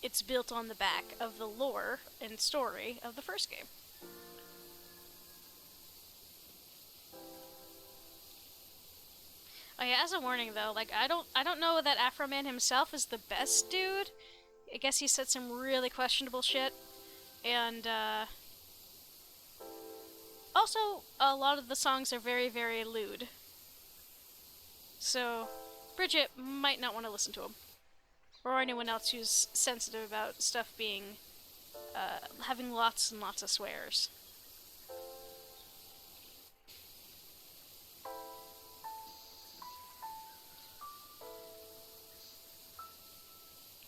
it's built on the back of the lore and story of the first game. Oh yeah, as a warning though, like, I don't know that Afroman himself is the best dude. I guess he said some really questionable shit, and also, a lot of the songs are very, very lewd. So, Bridget might not want to listen to them. Or anyone else who's sensitive about stuff being, having lots and lots of swears.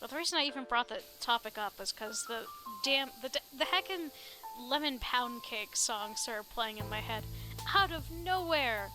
But the reason I even brought the topic up is because the heckin' Lemon Pound Cake song started playing in my head out of nowhere.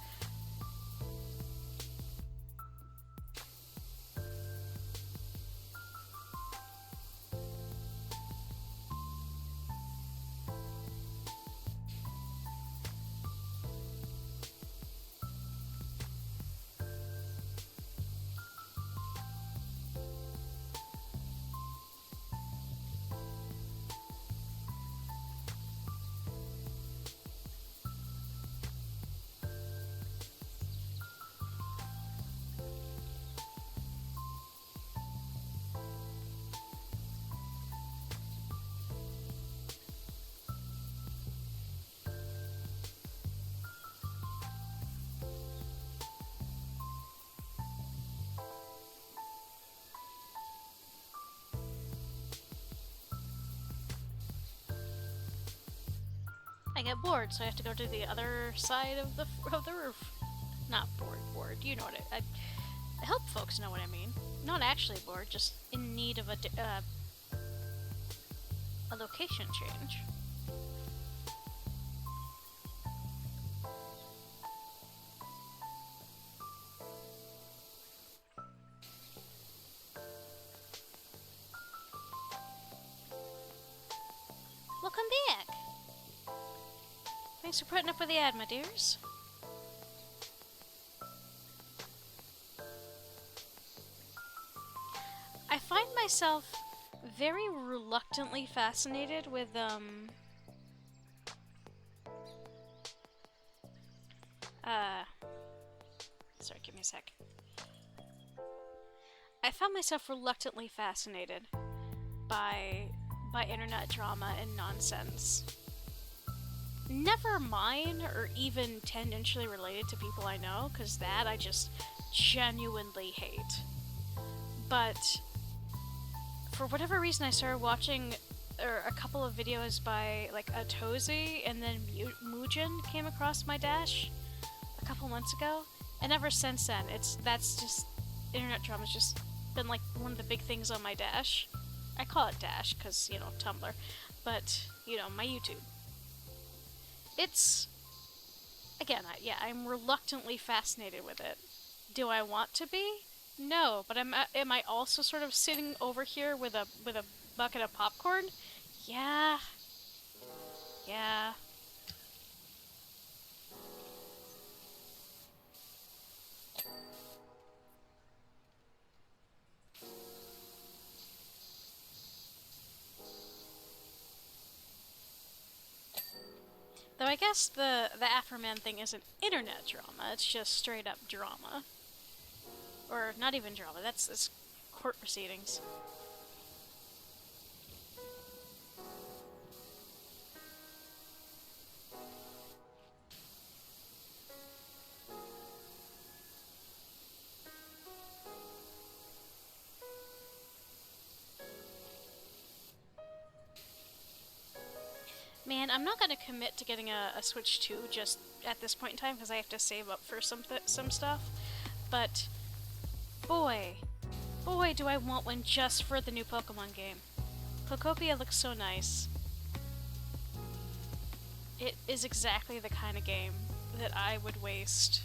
I get bored, so I have to go to the other side of the roof. Not bored. You know what I hope folks know what I mean. Not actually bored, just in need of a location change. Thanks for putting up with the ad, my dears. I find myself very reluctantly fascinated with, sorry, give me a sec. I found myself reluctantly fascinated by internet drama and nonsense. Never mine or even tangentially related to people I know, because that I just genuinely hate. But for whatever reason, I started watching a couple of videos by like Atozi, and then Mujin came across my dash a couple months ago, and ever since then, that's just internet drama's just been like one of the big things on my dash. I call it dash because, you know, Tumblr, but you know, my YouTube. It's again, I'm reluctantly fascinated with it. Do I want to be? No, but am I also sort of sitting over here with a bucket of popcorn? Yeah. Yeah. Though I guess the Afroman thing isn't internet drama, it's just straight up drama. Or not even drama, that's court proceedings. Man, I'm not gonna commit to getting a Switch 2 just at this point in time because I have to save up for some stuff. But boy, do I want one just for the new Pokemon game. Pokopia looks so nice. It is exactly the kind of game that I would waste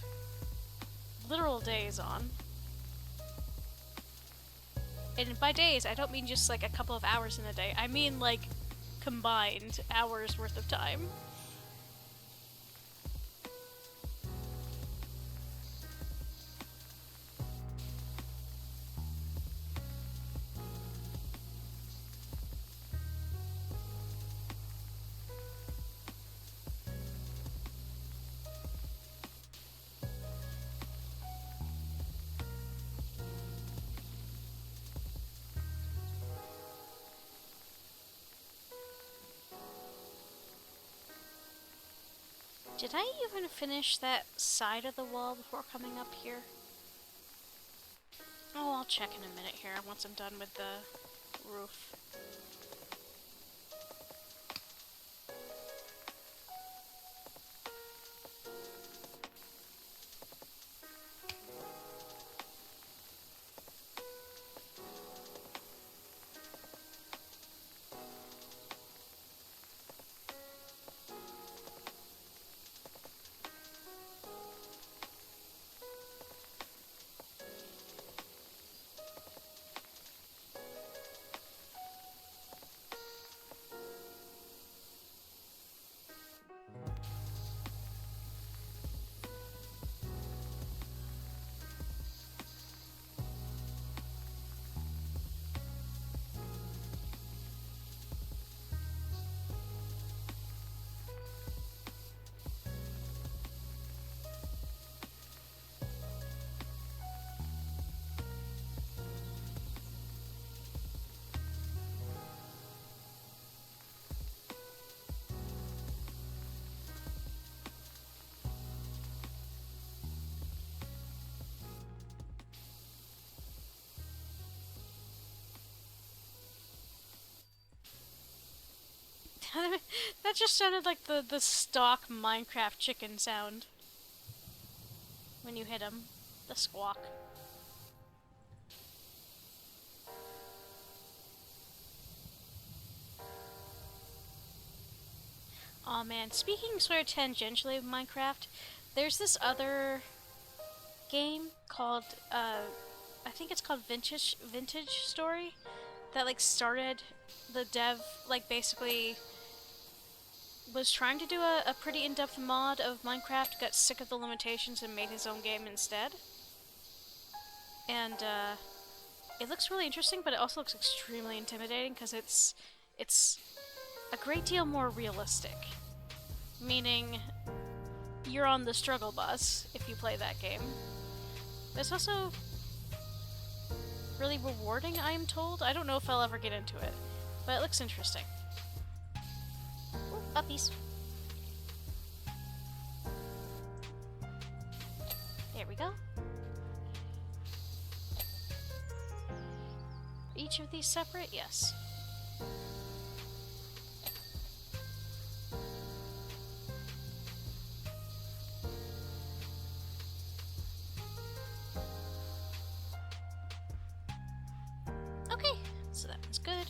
literal days on. And by days, I don't mean just like a couple of hours in a day. I mean like combined hours worth of time. Did I even finish that side of the wall before coming up here? Oh, I'll check in a minute here once I'm done with the roof. That just sounded like the stock Minecraft chicken sound. When you hit him. The squawk. Aw man, speaking sort of tangentially of Minecraft, there's this other game called, I think it's called Vintage Story, that like started the dev, like basically was trying to do a pretty in-depth mod of Minecraft, got sick of the limitations, and made his own game instead. And it looks really interesting, but it also looks extremely intimidating because it's a great deal more realistic. Meaning, you're on the struggle bus if you play that game. But it's also really rewarding, I am told. I don't know if I'll ever get into it, but it looks interesting. Ooh, puppies. There we go. Each of these separate? Yes. Okay, so that one's good.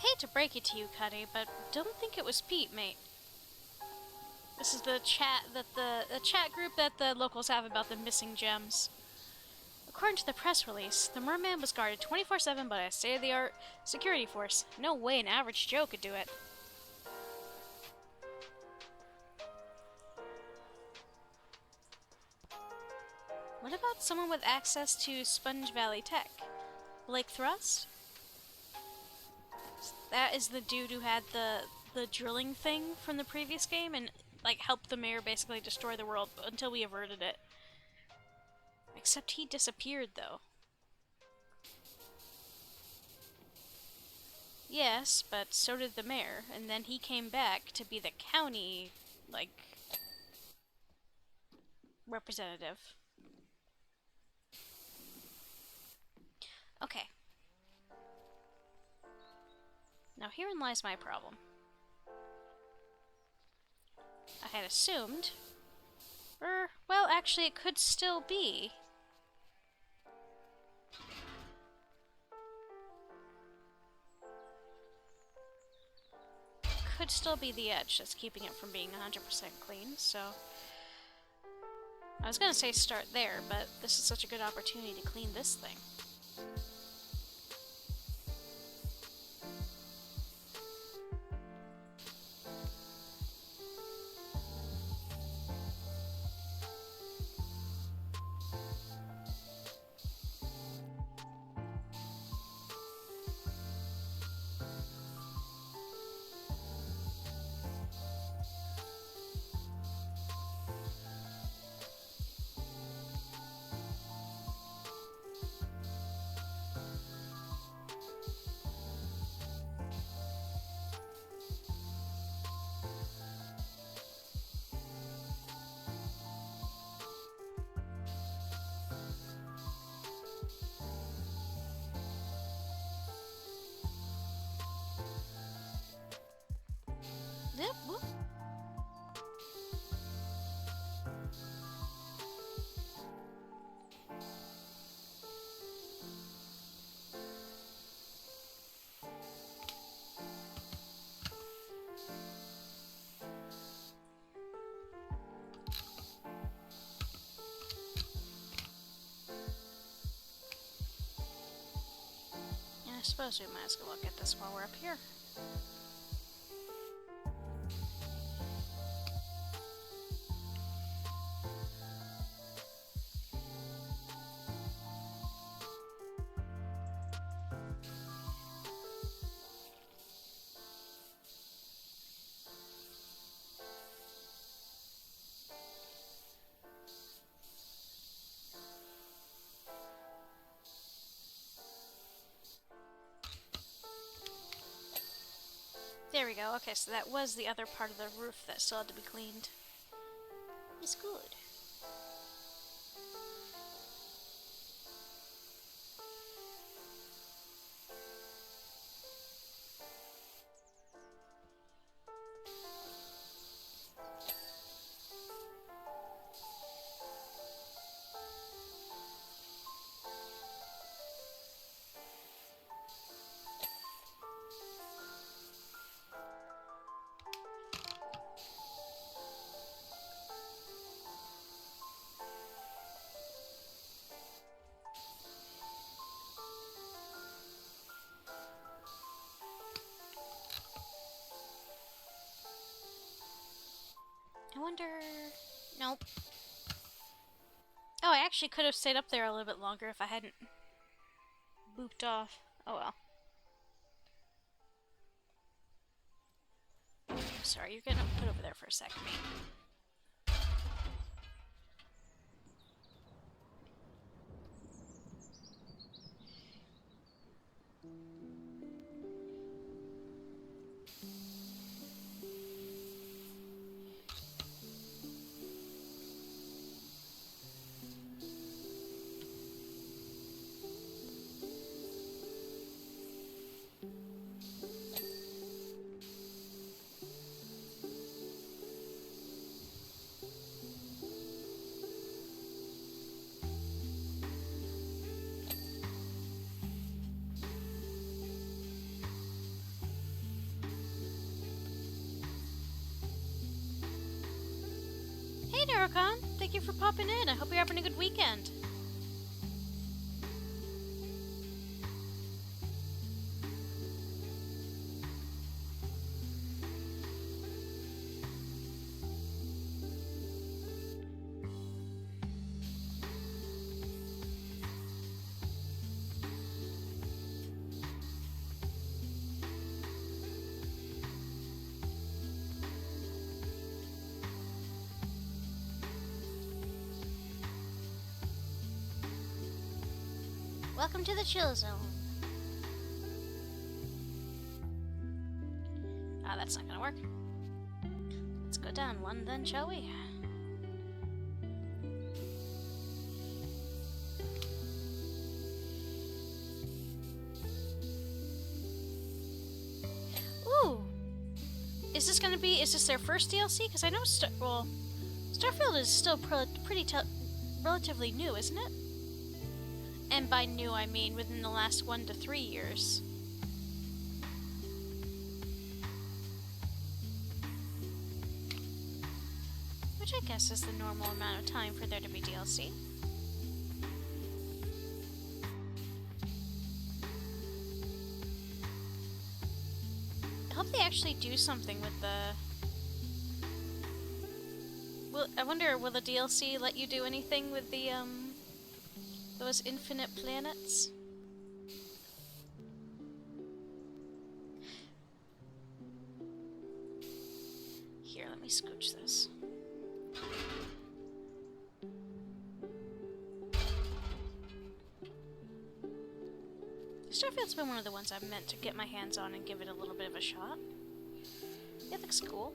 Hate to break it to you, Cuddy, but don't think it was Pete, mate. This is the chat that the chat group that the locals have about the missing gems. According to the press release, the merman was guarded 24/7 by a state-of-the-art security force. No way an average Joe could do it. What about someone with access to Sponge Valley tech? Blake Thrust? That is the dude who had the drilling thing from the previous game and like helped the mayor basically destroy the world until we averted it. Except he disappeared though. Yes, but so did the mayor, and then he came back to be the county, like, representative. Okay. Now herein lies my problem. I had assumed... well, actually it could still be... could still be the edge that's keeping it from being 100% clean, so... I was gonna say start there, but this is such a good opportunity to clean this thing. Yep, whoop. And I suppose we might as well look at this while we're up here. Oh, okay, so that was the other part of the roof that still had to be cleaned. It's good. I wonder... Nope. Oh, I actually could have stayed up there a little bit longer if I hadn't booped off. Oh well. Sorry, you're gonna put over there for a second, mate. Hey, Narocon! Thank you for popping in. I hope you're having a good weekend. Welcome to the chill zone. Ah, that's not gonna work. Let's go down one then, shall we? Ooh! Is this their first DLC? Because I know Starfield is still relatively new, isn't it? And by new, I mean within the last 1 to 3 years. Which I guess is the normal amount of time for there to be DLC. I hope they actually do something with the... I wonder, will the DLC let you do anything with the, those infinite planets? Here, let me scooch this. Starfield's been one of the ones I've meant to get my hands on and give it a little bit of a shot. It looks cool.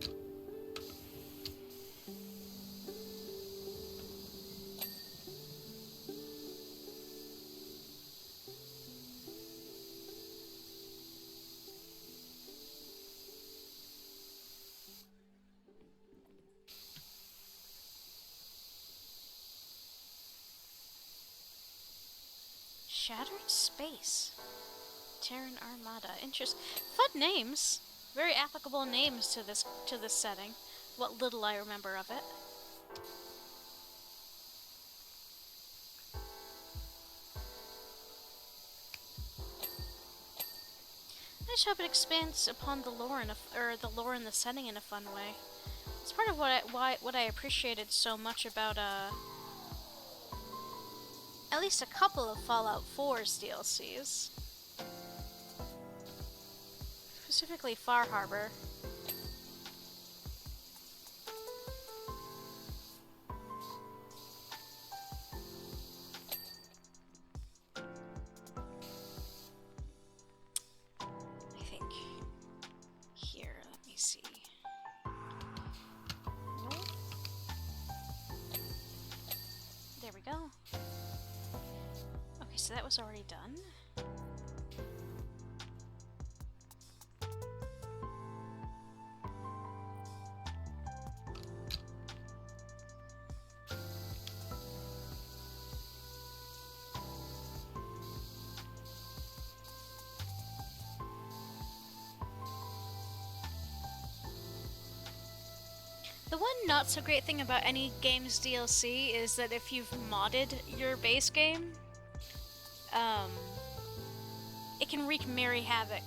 Shattered Space. Terran Armada. Fun names. Very applicable names to this setting. What little I remember of it. I just hope it expands upon the lore the lore and the setting in a fun way. It's part of what I appreciated so much about at least a couple of Fallout 4's DLCs. Specifically Far Harbor. I think here, let me so that was already done. The one not so great thing about any game's DLC is that if you've modded your base game, it can wreak merry havoc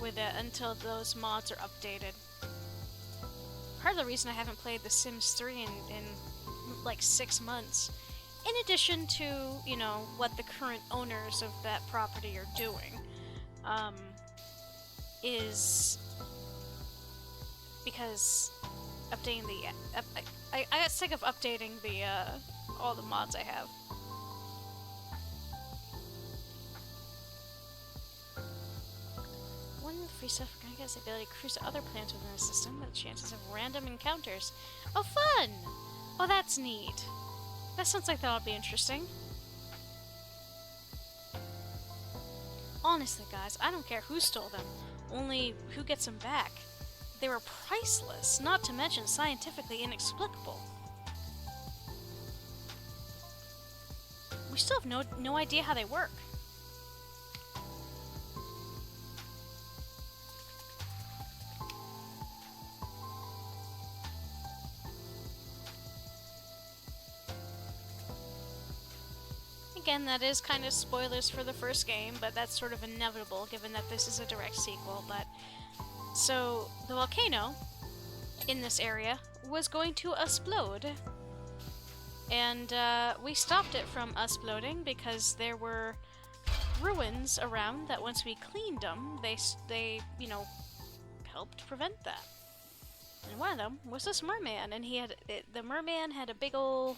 with it until those mods are updated. Part of the reason I haven't played The Sims 3 in like 6 months, in addition to, you know, what the current owners of that property are doing, is because updating the... I got sick of updating the, all the mods I have. One free stuff gonna get the ability to cruise to other planets within the system with chances of random encounters. Oh, fun! Oh, that's neat. That sounds like that'll be interesting. Honestly, guys, I don't care who stole them, only who gets them back. They were priceless, not to mention scientifically inexplicable. We still have no idea how they work. Again, that is kind of spoilers for the first game, but that's sort of inevitable given that this is a direct sequel. But so the volcano in this area was going to explode, and we stopped it from exploding because there were ruins around that once we cleaned them, they you know, helped prevent that. And one of them was this merman, and the merman had a big ol'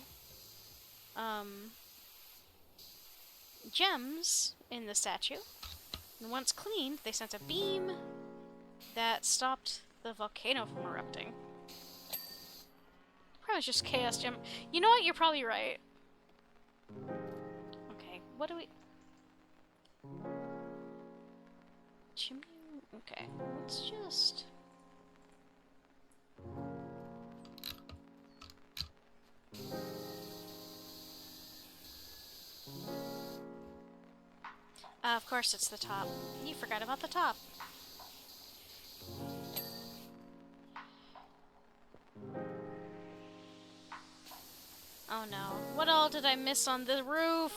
gems in the statue, and once cleaned, they sent a beam that stopped the volcano from erupting. Probably just chaos gem. You know what? You're probably right. Okay, what do we... Chimney? Okay, let's just... of course it's the top. You forgot about the top. Oh no. What all did I miss on the roof?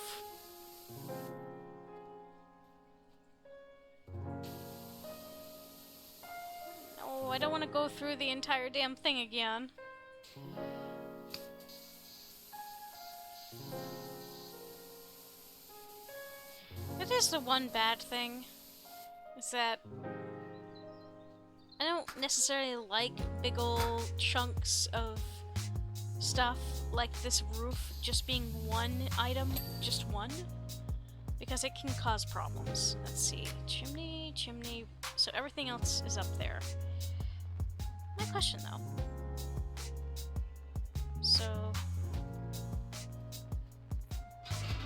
No, I don't want to go through the entire damn thing again. That is the one bad thing, is that I don't necessarily like big ol' chunks of stuff like this roof just being one item, just one, because it can cause problems. Let's see, chimney, chimney, so everything else is up there. My question though, so,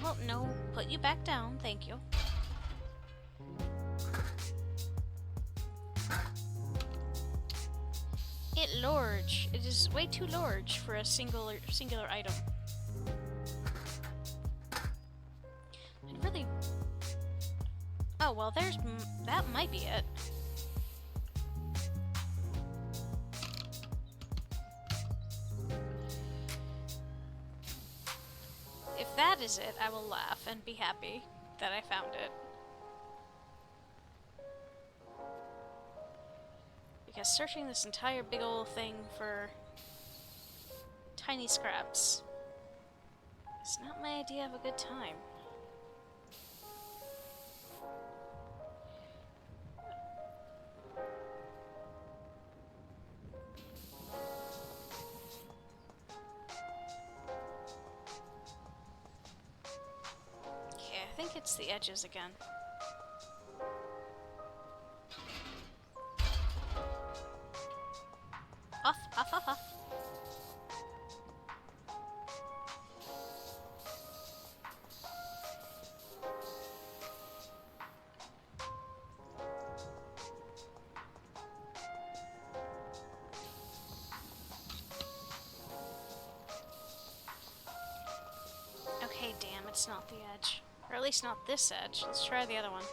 well, no, put you back down, thank you. Large. It is way too large for a singular item. It really... Oh, well, there's... that might be it. If that is it, I will laugh and be happy that I found it. Because searching this entire big old thing for tiny scraps is not my idea of a good time. Okay, I think it's the edges again. Off, off, off, off. it's not the edge. Or at least not this edge. Let's try the other one.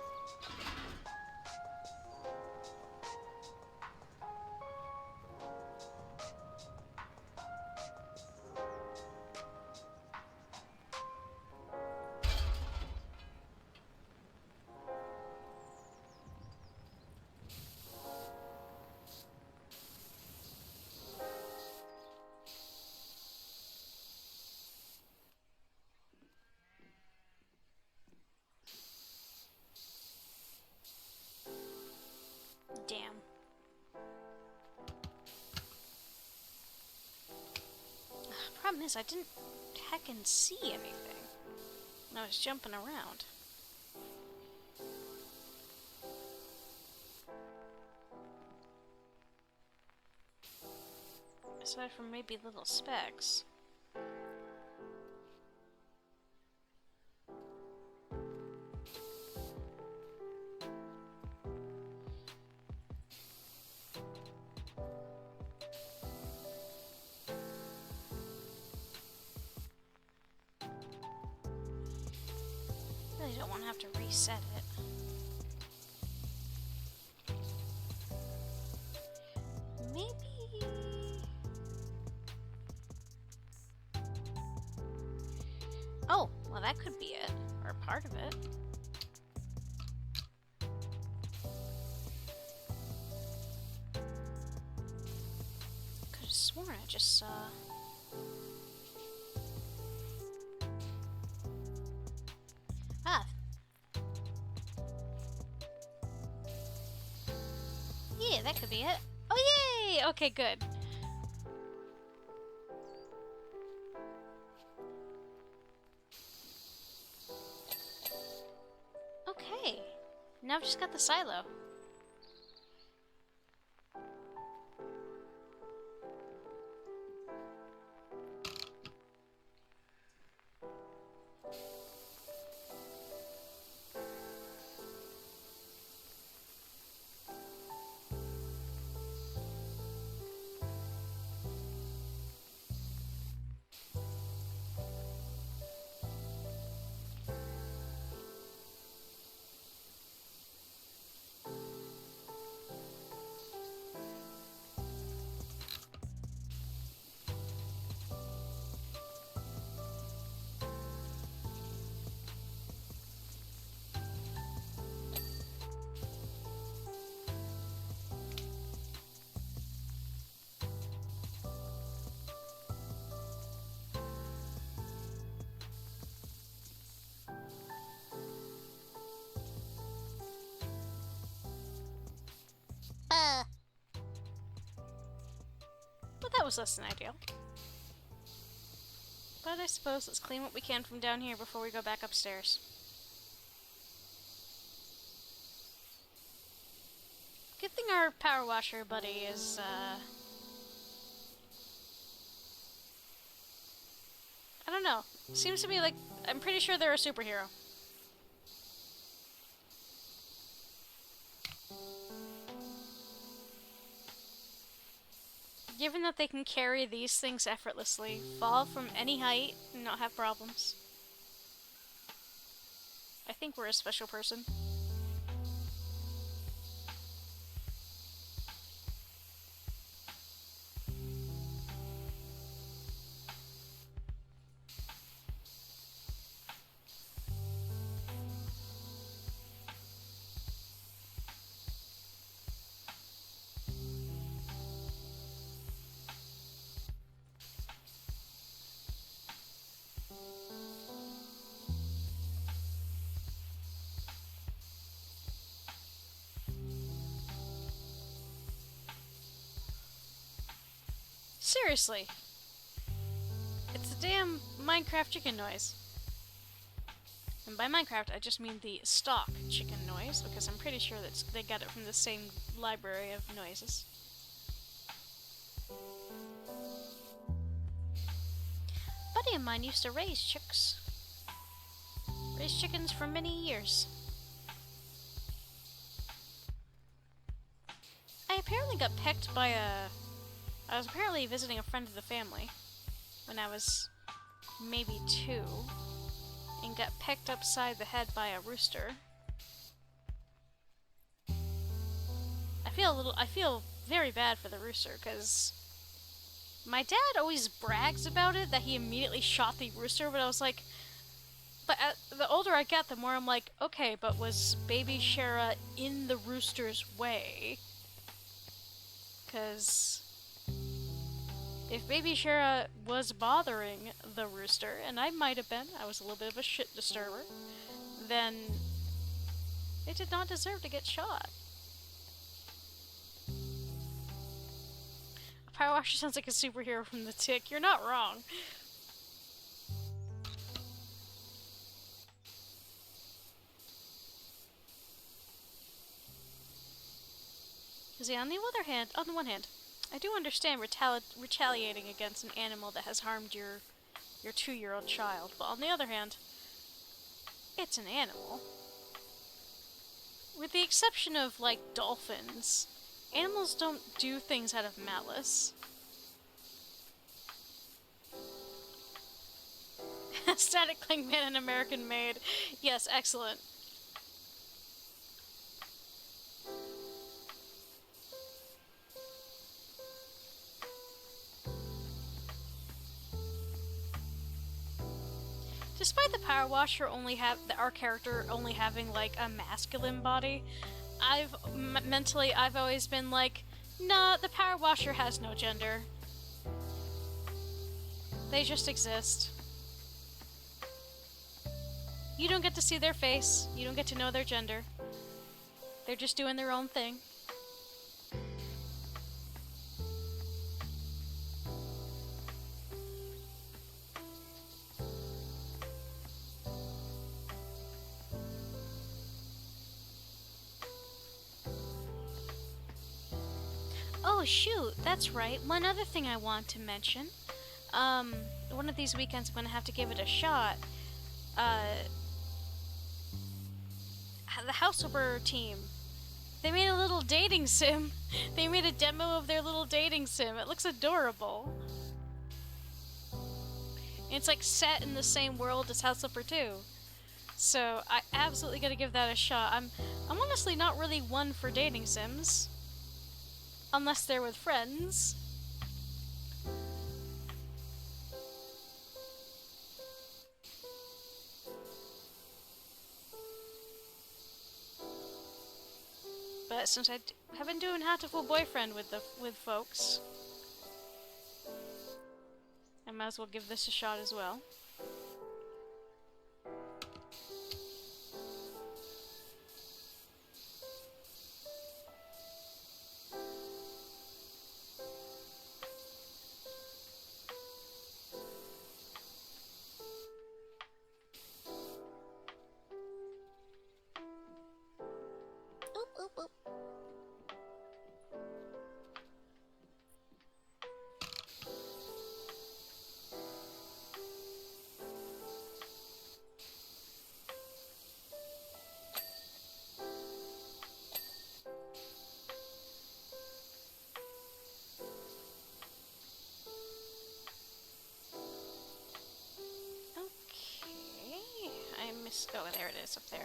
Damn. Problem is, I didn't heckin' see anything. I was jumping around. Aside from maybe little specks. Really don't want to have to reset it. Maybe... Oh, well that could be it. Or part of it. Could have sworn I just saw... Ah. Yeah, that could be it. Oh, yay! Okay, good. Okay. Now I've just got the silo. But that was less than ideal. But I suppose let's clean what we can from down here before we go back upstairs. Good thing our power washer buddy is, I don't know. Seems to be like, I'm pretty sure they're a superhero. Given that they can carry these things effortlessly, fall from any height, and not have problems, I think we're a special person. Seriously. It's a damn Minecraft chicken noise. And by Minecraft, I just mean the stock chicken noise, because I'm pretty sure that they got it from the same library of noises. A buddy of mine used to raise chicks. Raised chickens for many years. I apparently got pecked by a... I was apparently visiting a friend of the family when I was maybe 2. and got pecked upside the head by a rooster. I feel very bad for the rooster, because my dad always brags about it, that he immediately shot the rooster, but I was like, but the older I get, the more I'm like, okay, but was baby Shara in the rooster's way? Because if baby Shara was bothering the rooster, and I might have been, I was a little bit of a shit disturber, then it did not deserve to get shot. A PowerWasher sounds like a superhero from The Tick. You're not wrong. Because yeah, on the one hand, I do understand retaliating against an animal that has harmed your 2-year-old child, but on the other hand, it's an animal. With the exception of, like, dolphins, animals don't do things out of malice. Static Cling Man and American Made. Yes, excellent. Despite the PowerWasher our character only having like a masculine body, mentally I've always been like, nah, the PowerWasher has no gender. They just exist. You don't get to see their face. You don't get to know their gender. They're just doing their own thing. Oh shoot, that's right. One other thing I want to mention. One of these weekends I'm gonna have to give it a shot. The Houseover team, they made a little dating sim. They made a demo of their little dating sim. It looks adorable. And it's like set in the same world as Houseover 2. So I absolutely gotta give that a shot. I'm honestly not really one for dating sims. Unless they're with friends. But since I have been doing Hatoful Boyfriend with folks, I might as well give this a shot as well. Oop, oop, oop. Oh, there it is, up there.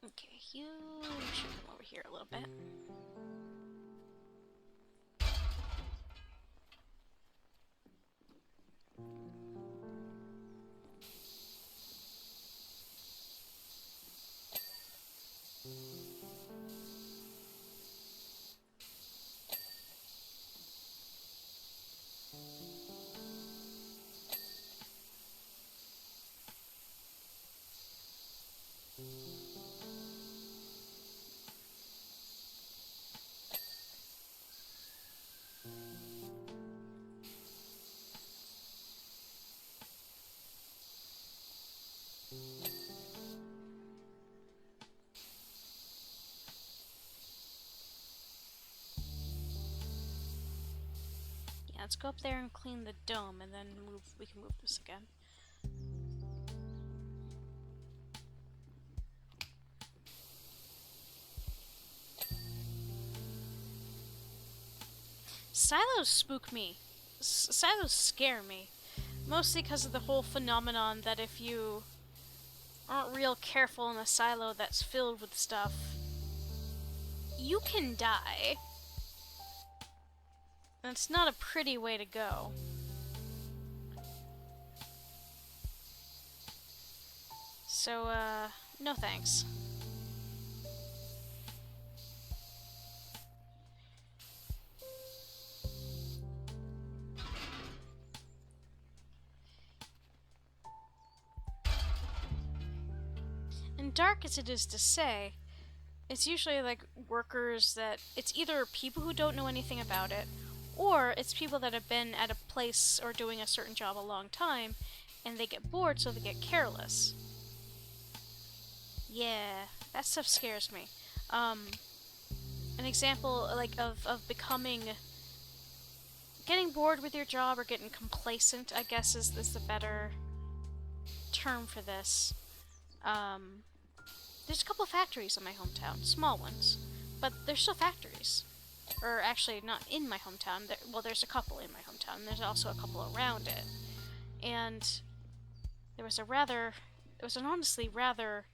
Okay, you should come over here a little bit. let's go up there and clean the dome, and then we can move this again. Silos spook me. Silos scare me. Mostly because of the whole phenomenon that if you aren't real careful in a silo that's filled with stuff, you can die. And it's not a pretty way to go. So, no thanks. And dark as it is to say, it's usually like workers that it's either people who don't know anything about it, or it's people that have been at a place or doing a certain job a long time and they get bored, so they get careless. Yeah, that stuff scares me. An example like of getting bored with your job or getting complacent, I guess is the better term for this. There's a couple of factories in my hometown, small ones, but they're still factories. Or actually, not in my hometown. Well, there's a couple in my hometown. There's also a couple around it. And there was an honestly rather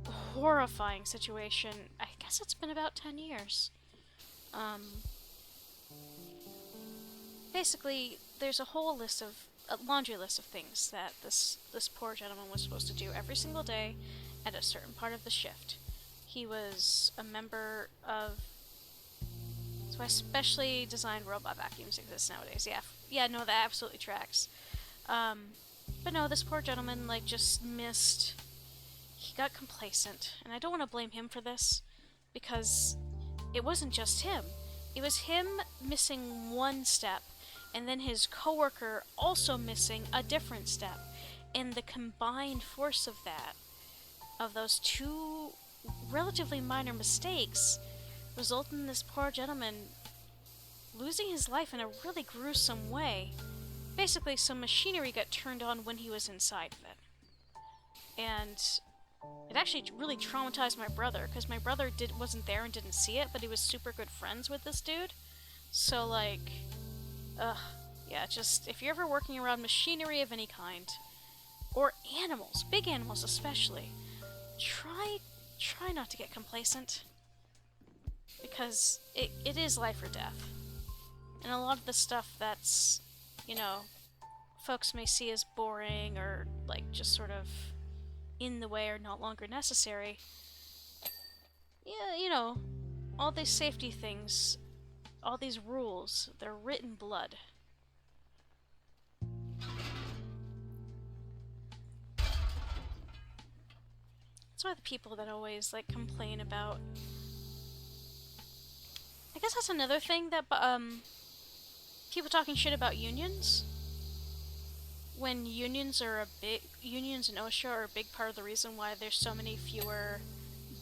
horrifying situation. I guess it's been about 10 years. Basically, there's a laundry list of things that this poor gentleman was supposed to do every single day at a certain part of the shift. He was a member of... So why specially designed robot vacuums exist nowadays. Yeah, no, that absolutely tracks. But no, this poor gentleman, like, just missed... He got complacent, and I don't want to blame him for this, because it wasn't just him. It was him missing one step, and then his coworker also missing a different step. And the combined force of that, of those two relatively minor mistakes, resulted in this poor gentleman losing his life in a really gruesome way. Basically, some machinery got turned on when he was inside of it. And it actually really traumatized my brother, because my brother wasn't there and didn't see it, but he was super good friends with this dude. So, like, yeah, just, if you're ever working around machinery of any kind, or animals, big animals especially, try not to get complacent. Because it is life or death. And a lot of the stuff that's, you know, folks may see as boring or, like, just sort of in the way or not longer necessary. Yeah, you know, all these safety things, all these rules, they're written blood. That's why the people that always, like, complain about... I guess that's another thing that, people talking shit about unions. When unions and OSHA are a big part of the reason why there's so many fewer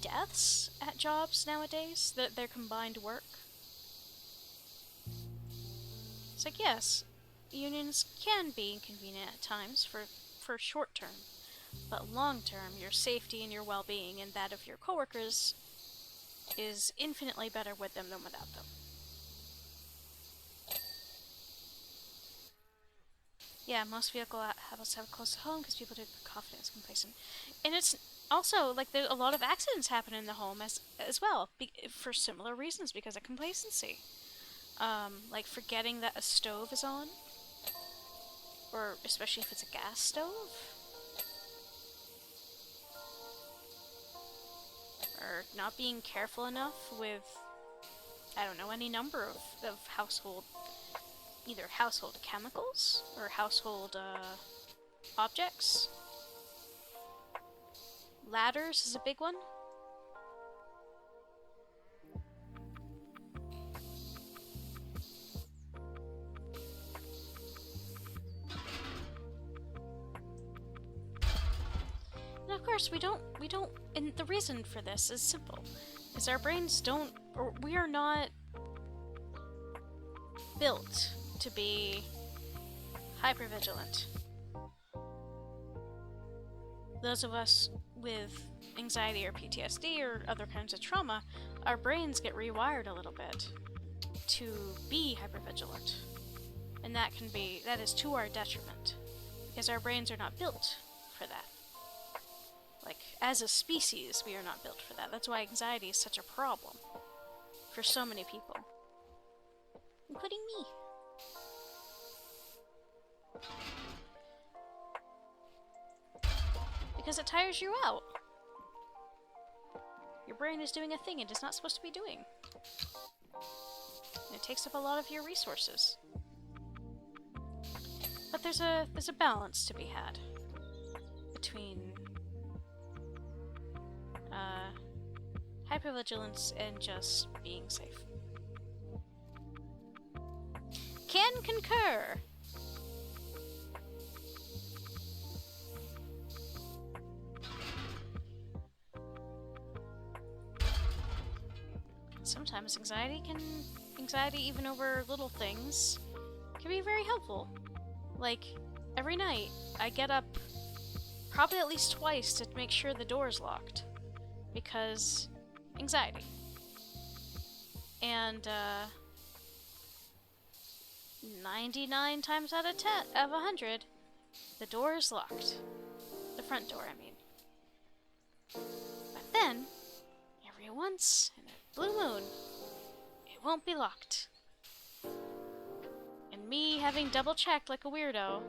deaths at jobs nowadays, their combined work. It's like, yes, unions can be inconvenient at times for short term, but long term, your safety and your well-being and that of your coworkers is infinitely better with them than without them. Yeah, most vehicle habits have close to home because people do confidence complacent. And it's also, like, there's a lot of accidents happen in the home as well, for similar reasons, because of complacency. Like forgetting that a stove is on, or especially if it's a gas stove. Or not being careful enough with, I don't know, any number of household, either household chemicals or household objects. Ladders is a big one. And of course, we don't, and the reason for this is simple, is our brains don't, or we are not built to be hypervigilant. Those of us with anxiety or PTSD or other kinds of trauma, our brains get rewired a little bit to be hypervigilant. And that is to our detriment, because our brains are not built for that. Like, as a species, we are not built for that. That's why anxiety is such a problem for so many people, including me. Because it tires you out. Your brain is doing a thing it is not supposed to be doing. And it takes up a lot of your resources. But there's a balance to be had between hypervigilance and just being safe. Can concur. Sometimes anxiety even over little things, can be very helpful. Like, every night, I get up probably at least twice to make sure the door is locked. Because anxiety. And, 99 times out of 100, the door is locked. The front door, I mean. But then, every once in a blue moon, it won't be locked. And me having double-checked like a weirdo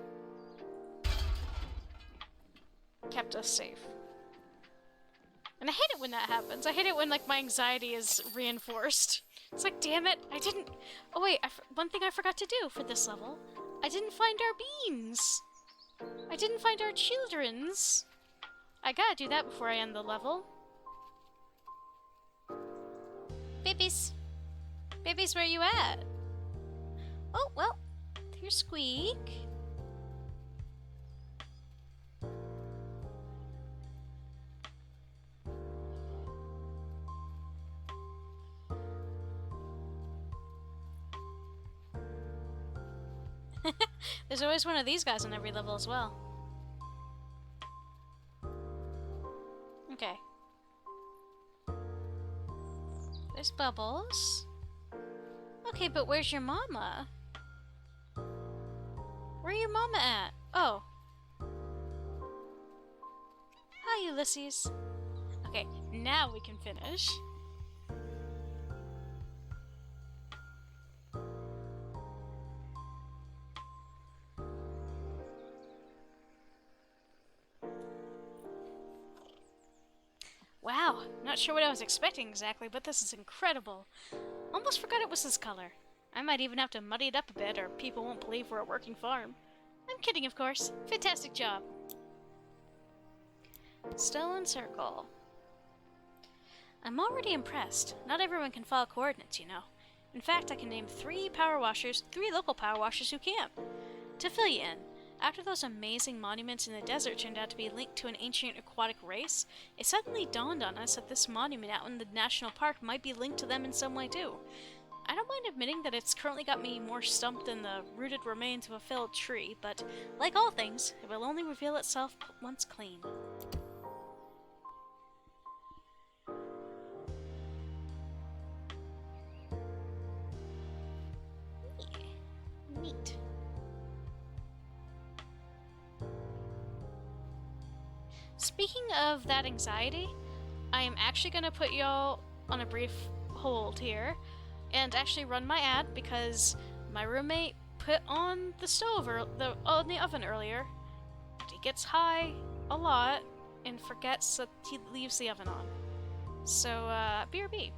kept us safe. And I hate it when that happens. I hate it when, like, my anxiety is reinforced. It's like, damn it, I didn't... Oh wait, one thing I forgot to do for this level. I didn't find our beans. I didn't find our children's. I gotta do that before I end the level. Babies. Babies, where you at? Oh, well, here's Squeak. There's always one of these guys on every level as well. Okay. There's Bubbles. Okay, but where's your mama? Where your mama at? Oh. Hi, Ulysses. Okay, now we can finish. Wow, not sure what I was expecting exactly, but this is incredible. Almost forgot it was this color. I might even have to muddy it up a bit, or people won't believe we're a working farm. I'm kidding, of course. Fantastic job. Stone Circle. I'm already impressed. Not everyone can follow coordinates, you know. In fact, I can name 3 local power washers who can. To fill you in, after those amazing monuments in the desert turned out to be linked to an ancient aquatic race, it suddenly dawned on us that this monument out in the national park might be linked to them in some way too. I don't mind admitting that it's currently got me more stumped than the rooted remains of a felled tree, but like all things, it will only reveal itself once clean. Neat. Speaking of that anxiety, I am actually going to put y'all on a brief hold here and actually run my ad because my roommate put on the stove or the oven earlier. He gets high a lot and forgets that he leaves the oven on. So, BRB.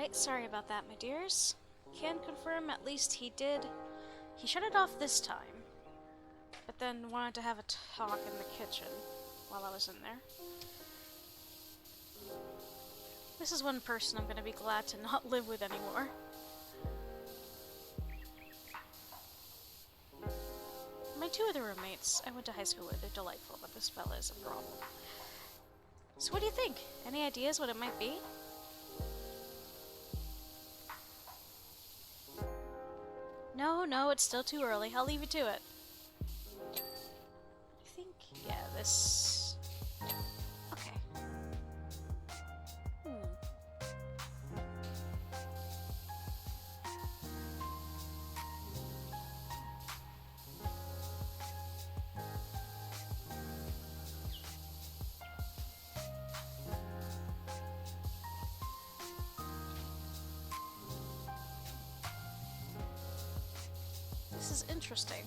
Alright, sorry about that, my dears. Can confirm at least he did. He shut it off this time, but then wanted to have a talk in the kitchen while I was in there. This is one person I'm going to be glad to not live with anymore. My two other roommates I went to high school with, they're delightful, but this fella is a problem. So what do you think? Any ideas what it might be? No, it's still too early. I'll leave you to it. I think, yeah, this... Okay. This is interesting.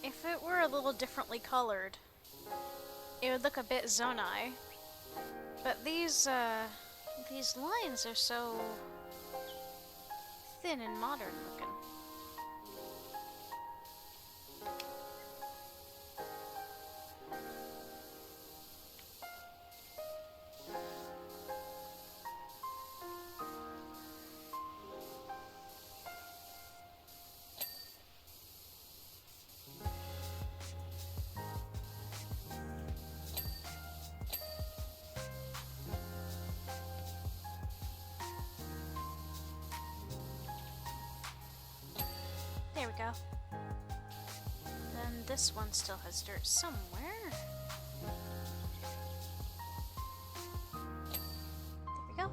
If it were a little differently colored, it would look a bit Zonai. But these lines are so thin and modern looking. There we go. Then this one still has dirt somewhere. There we go.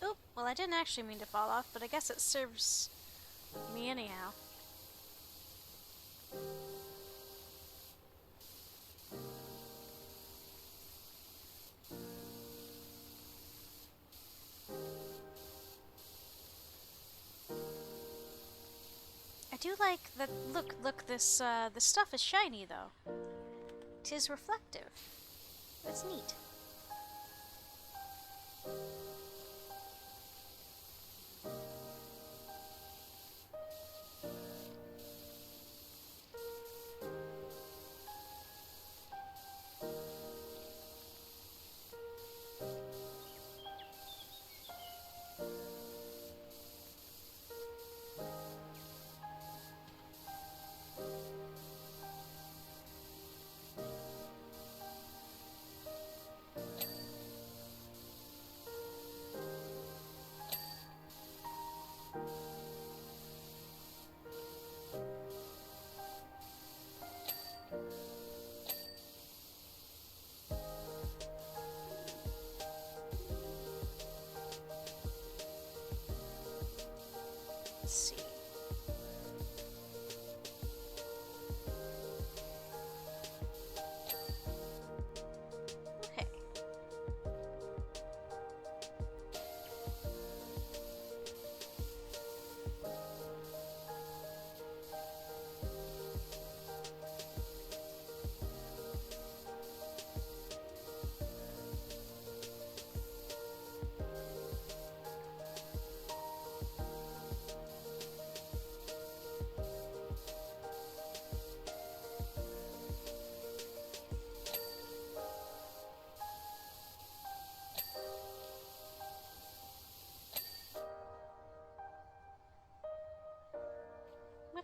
Oop, well I didn't actually mean to fall off, but I guess it serves me anyhow. I do like that. Look, this stuff is shiny though. 'Tis reflective. That's neat.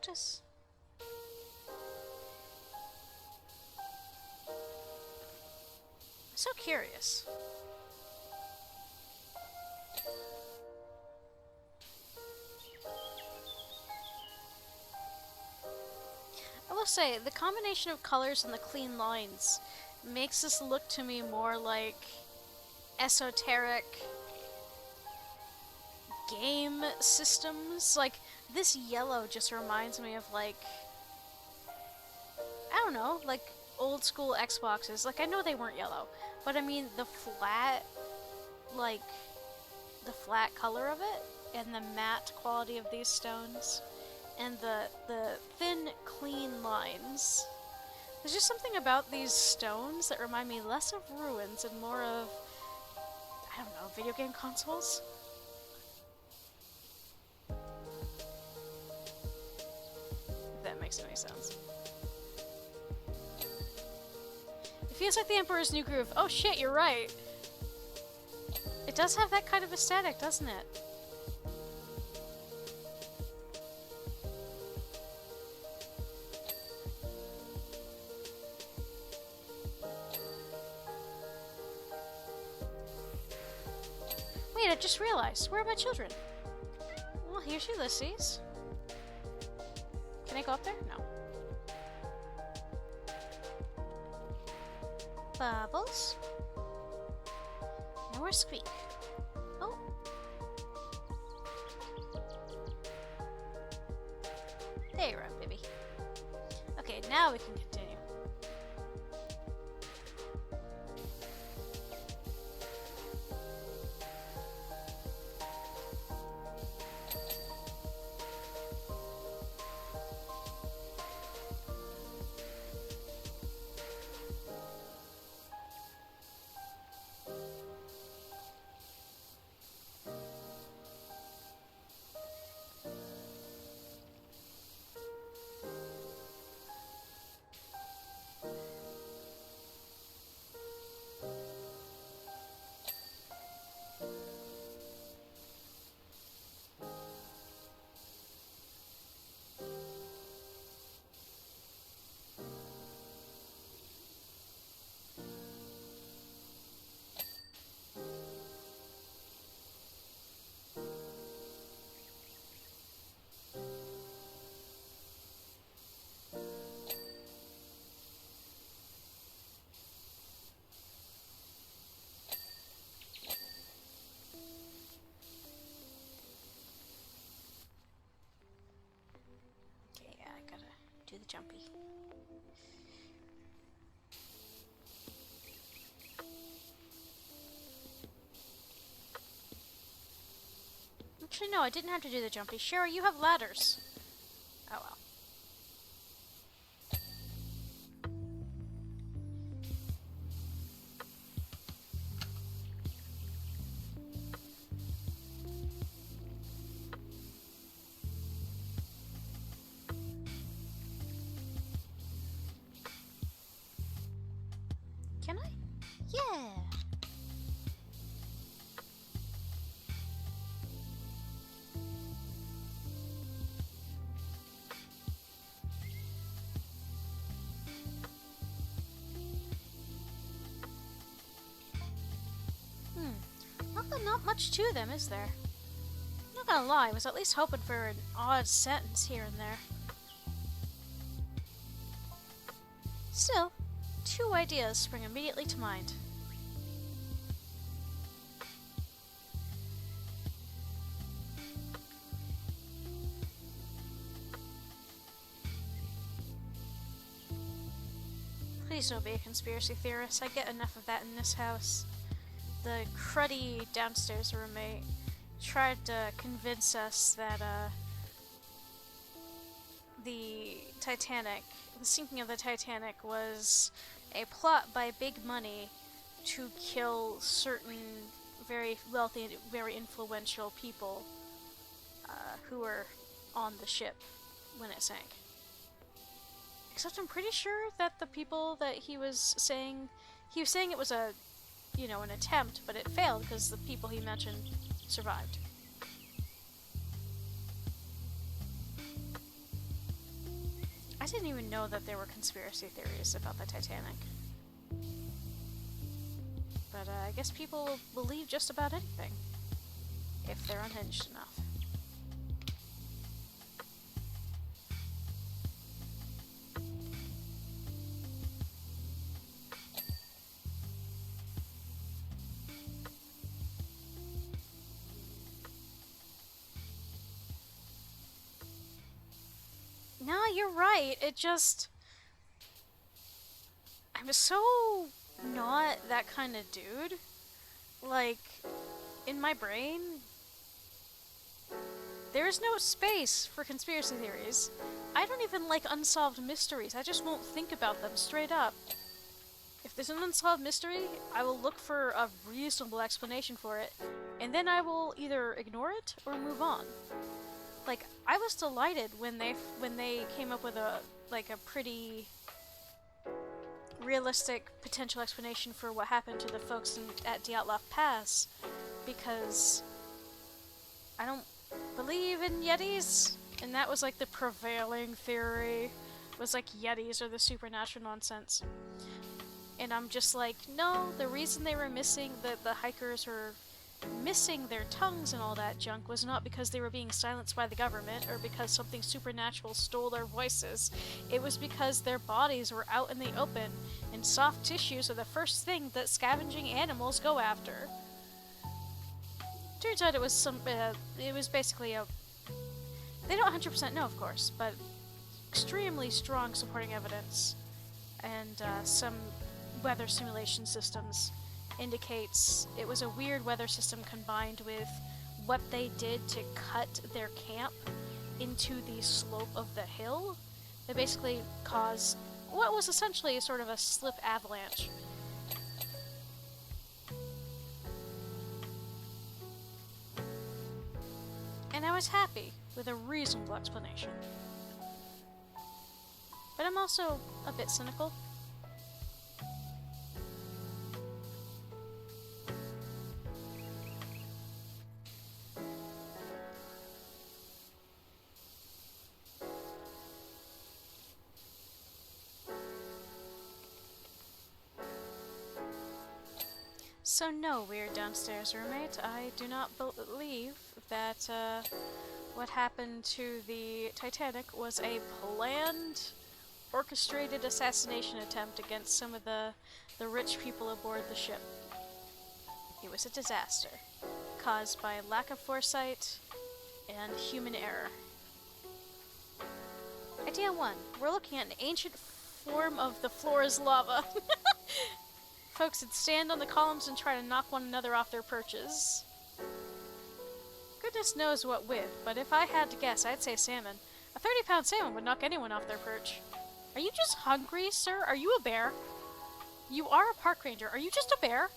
notice. I'm so curious. I will say, the combination of colors and the clean lines makes this look to me more like esoteric game systems. Like, this yellow just reminds me of, like, I don't know, like old school Xboxes. Like, I know they weren't yellow, but I mean the flat, like, the flat color of it, and the matte quality of these stones, and the thin, clean lines. There's just something about these stones that remind me less of ruins and more of, I don't know, video game consoles? If that makes any sense. It feels like the Emperor's New Groove. Oh shit, you're right! It does have that kind of aesthetic, doesn't it? Wait, I just realized. Where are my children? Well, here's Ulysses. Can I go up there? No. Bubbles. Now where's Squeak? Oh. There you are, baby. Okay, now we can continue. Do the jumpy. Actually, no, I didn't have to do the jumpy. Shara, you have ladders. Oh well. Can I? Yeah! Not much to them, is there? I'm not gonna lie, I was at least hoping for an odd sentence here and there. Still, two ideas spring immediately to mind. Please don't be a conspiracy theorist. I get enough of that in this house. The cruddy downstairs roommate tried to convince us that the sinking of the Titanic was a plot by Big Money to kill certain very wealthy and very influential people who were on the ship when it sank. Except I'm pretty sure that the people that he was saying it was a, you know, an attempt, but it failed because the people he mentioned survived. I didn't even know that there were conspiracy theories about the Titanic. But I guess people will believe just about anything, if they're unhinged enough. No, you're right. It just... I'm so not that kind of dude. Like, in my brain, there's no space for conspiracy theories. I don't even like unsolved mysteries. I just won't think about them straight up. If there's an unsolved mystery, I will look for a reasonable explanation for it, and then I will either ignore it or move on. Like, I was delighted when they came up with a pretty realistic potential explanation for what happened to the folks at Dyatlov Pass, because I don't believe in Yetis, and that was like the prevailing theory, was like Yetis are the supernatural nonsense. And I'm just like, no, the reason they were missing, the hikers were missing their tongues and all that junk was not because they were being silenced by the government or because something supernatural stole their voices. It was because their bodies were out in the open, and soft tissues are the first thing that scavenging animals go after. Turns out it was it was basically a... They don't 100% know, of course, but extremely strong supporting evidence and some weather simulation systems indicates it was a weird weather system combined with what they did to cut their camp into the slope of the hill. They basically caused what was essentially sort of a slip avalanche. And I was happy with a reasonable explanation. But I'm also a bit cynical. So no, weird downstairs roommate, I do not believe that what happened to the Titanic was a planned, orchestrated assassination attempt against some of the rich people aboard the ship. It was a disaster, caused by lack of foresight and human error. Idea 1. We're looking at an ancient form of the floor is lava. Folks would stand on the columns and try to knock one another off their perches. Goodness knows what with, but if I had to guess, I'd say salmon. A 30-pound salmon would knock anyone off their perch. Are you just hungry, sir? Are you a bear? You are a park ranger. Are you just a bear?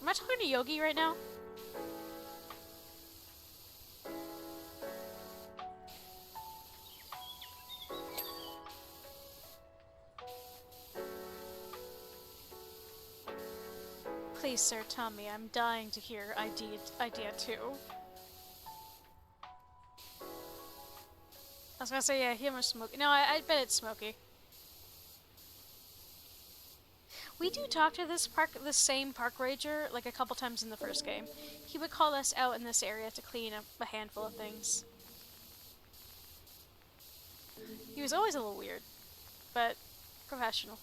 Am I talking to Yogi right now? Please, sir, tell me. I'm dying to hear idea 2. I was gonna say, yeah, him or Smokey. No, I bet it's Smokey. We do talk to this same park ranger like a couple times in the first game. He would call us out in this area to clean up a handful of things. He was always a little weird, but professional.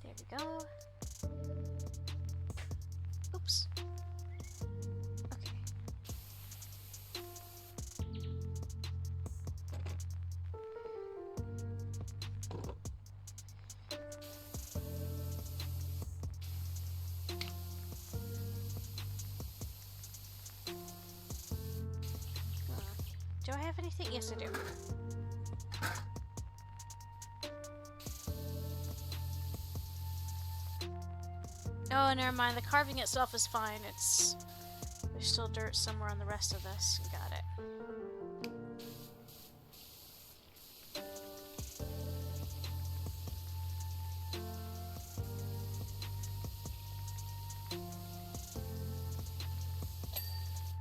There we go. Oops. Okay. Do I have anything? Yes, I do. Oh, never mind. The carving itself is fine. There's still dirt somewhere on the rest of this. Got it.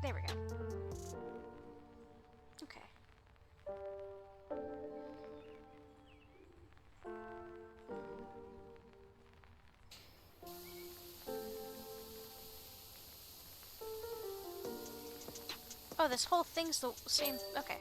There we go. Okay. Oh, this whole thing's the same. Okay.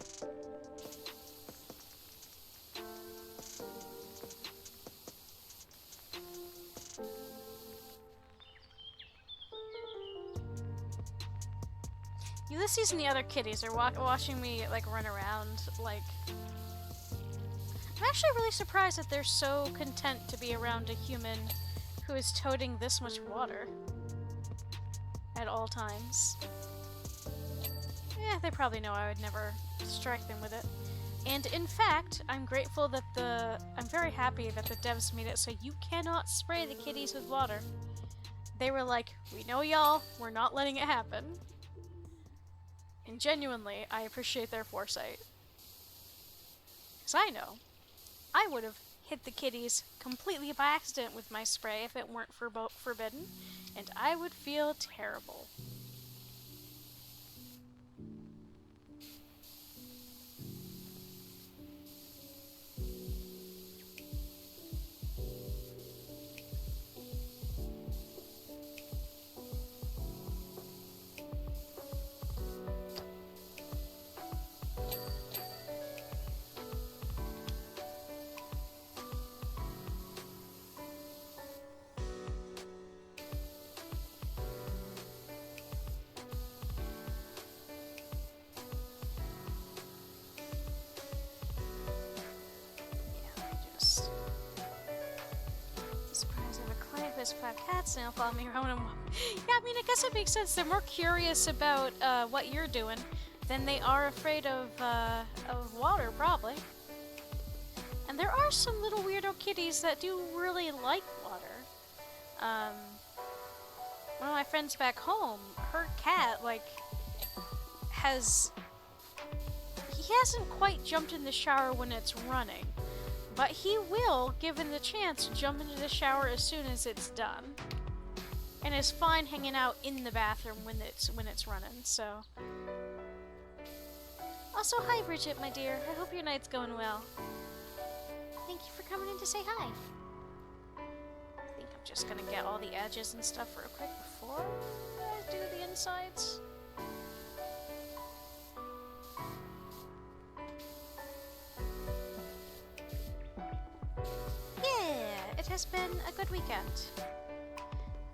Ulysses and the other kitties are watching me, like, run around, like... I'm actually really surprised that they're so content to be around a human who is toting this much water at all times. Yeah, they probably know I would never strike them with it. And in fact, I'm grateful that I'm very happy that the devs made it so you cannot spray the kitties with water. They were like, we know y'all, we're not letting it happen. And genuinely, I appreciate their foresight. Because I know, I would have hit the kitties completely by accident with my spray if it weren't forbidden, and I would feel terrible. There's 5 cats now follow me around. Yeah, I mean, I guess it makes sense. They're more curious about what you're doing than they are afraid of water, probably. And there are some little weirdo kitties that do really like water. One of my friends back home, her cat, like, he hasn't quite jumped in the shower when it's running. But he will, given the chance, jump into the shower as soon as it's done. And is fine hanging out in the bathroom when it's running, so. Also, hi Bridget, my dear. I hope your night's going well. Thank you for coming in to say hi. I think I'm just gonna get all the edges and stuff real quick before I do the insides. It has been a good weekend.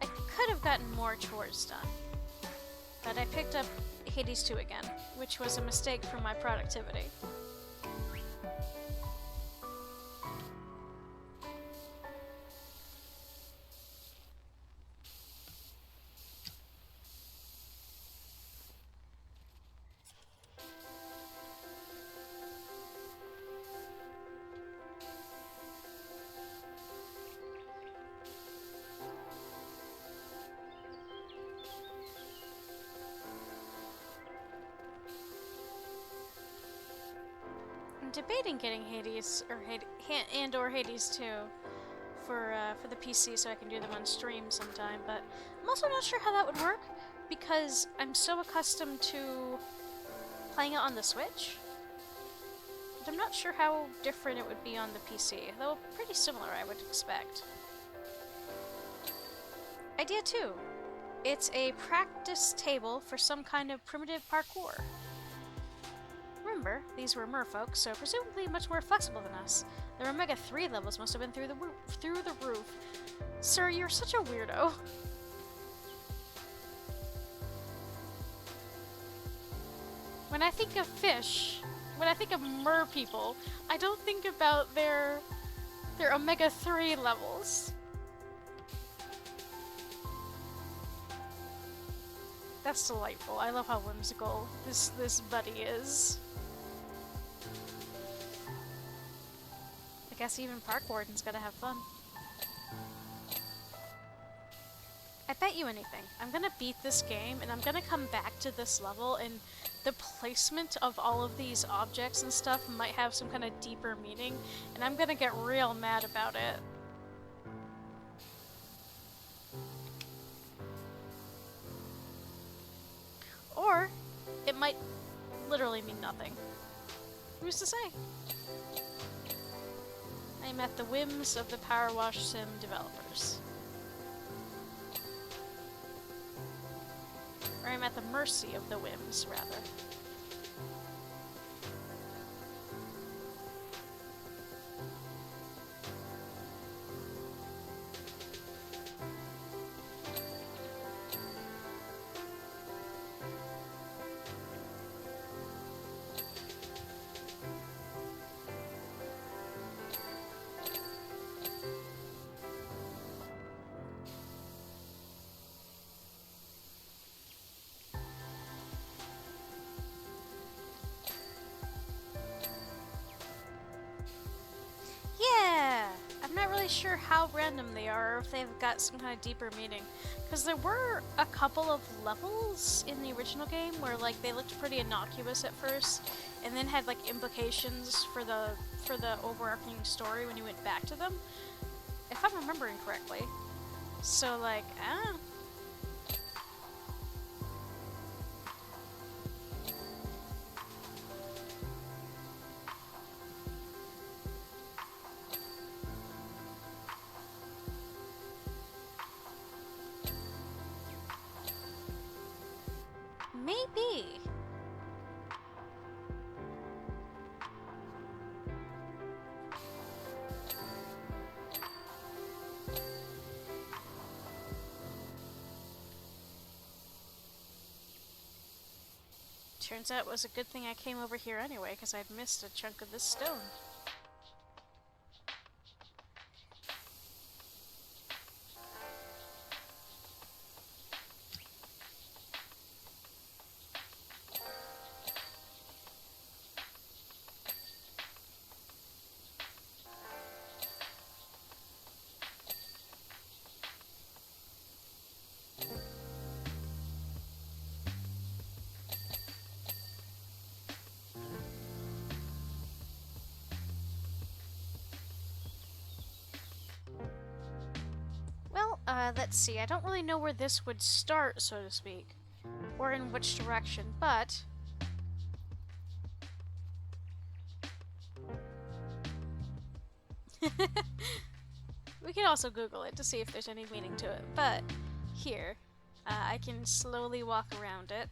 I could have gotten more chores done, but I picked up Hades 2 again, which was a mistake for my productivity. Debating getting Hades or Hades 2 for the PC so I can do them on stream sometime, but I'm also not sure how that would work because I'm so accustomed to playing it on the Switch. But I'm not sure how different it would be on the PC, though pretty similar I would expect. Idea 2. It's a practice table for some kind of primitive parkour. Remember, these were merfolk, so presumably much more flexible than us. Their Omega-3 levels must have been through the roof. Sir, you're such a weirdo. When I think of fish, when I think of mer people, I don't think about their Omega-3 levels. That's delightful. I love how whimsical this buddy is. I guess even Park Warden's gotta have fun. I bet you anything. I'm gonna beat this game and I'm gonna come back to this level and the placement of all of these objects and stuff might have some kind of deeper meaning and I'm gonna get real mad about it. Or might literally mean nothing. Who's to say? I'm at the whims of the PowerWash Sim developers. Or I'm at the mercy of the whims, rather. Yeah! I'm not really sure how random they are, or if they've got some kind of deeper meaning. Because there were a couple of levels in the original game where, like, they looked pretty innocuous at first, and then had, like, implications for the overarching story when you went back to them. If I'm remembering correctly. So, like, maybe. Turns out it was a good thing I came over here anyway, because I'd missed a chunk of this stone. Let's see, I don't really know where this would start, so to speak, or in which direction, but... we can also Google it to see if there's any meaning to it, but here, I can slowly walk around it.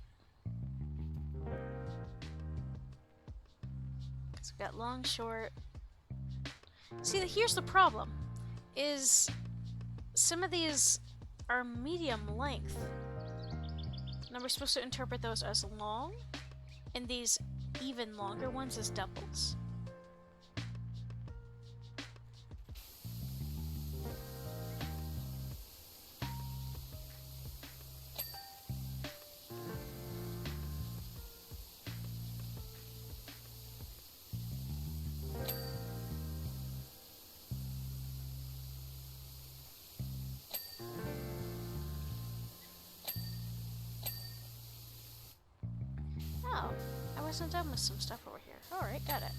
So we've got long, short... See, here's the problem, is some of these are medium length. Now we're supposed to interpret those as long, and these even longer ones as doubles. Oh, I wasn't done with some stuff over here. Alright, got it.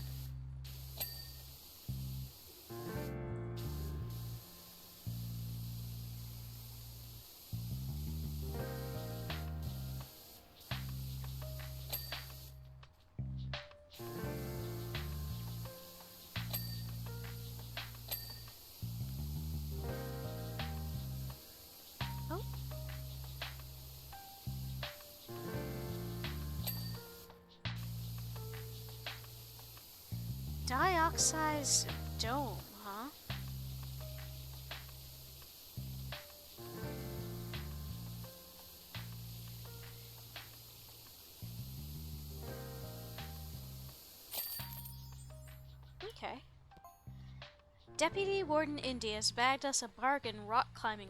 Oh. Dioxized dome, huh? Okay. Deputy Warden India's bagged us a bargain rock climbing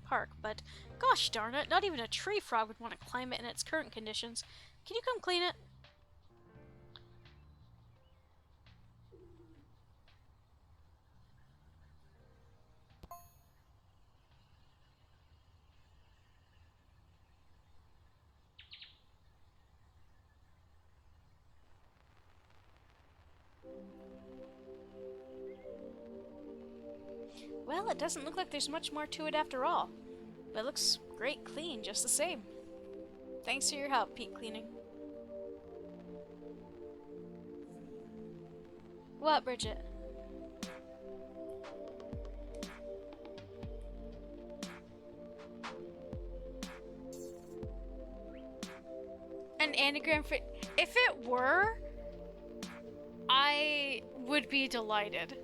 park, but gosh darn it, not even a tree frog would want to climb it in its current conditions. Can you come clean it? Well, it doesn't look like there's much more to it after all. But it looks great clean just the same. Thanks for your help, Pete Cleaning. What, Bridget? An anagram for... If it were, I would be delighted.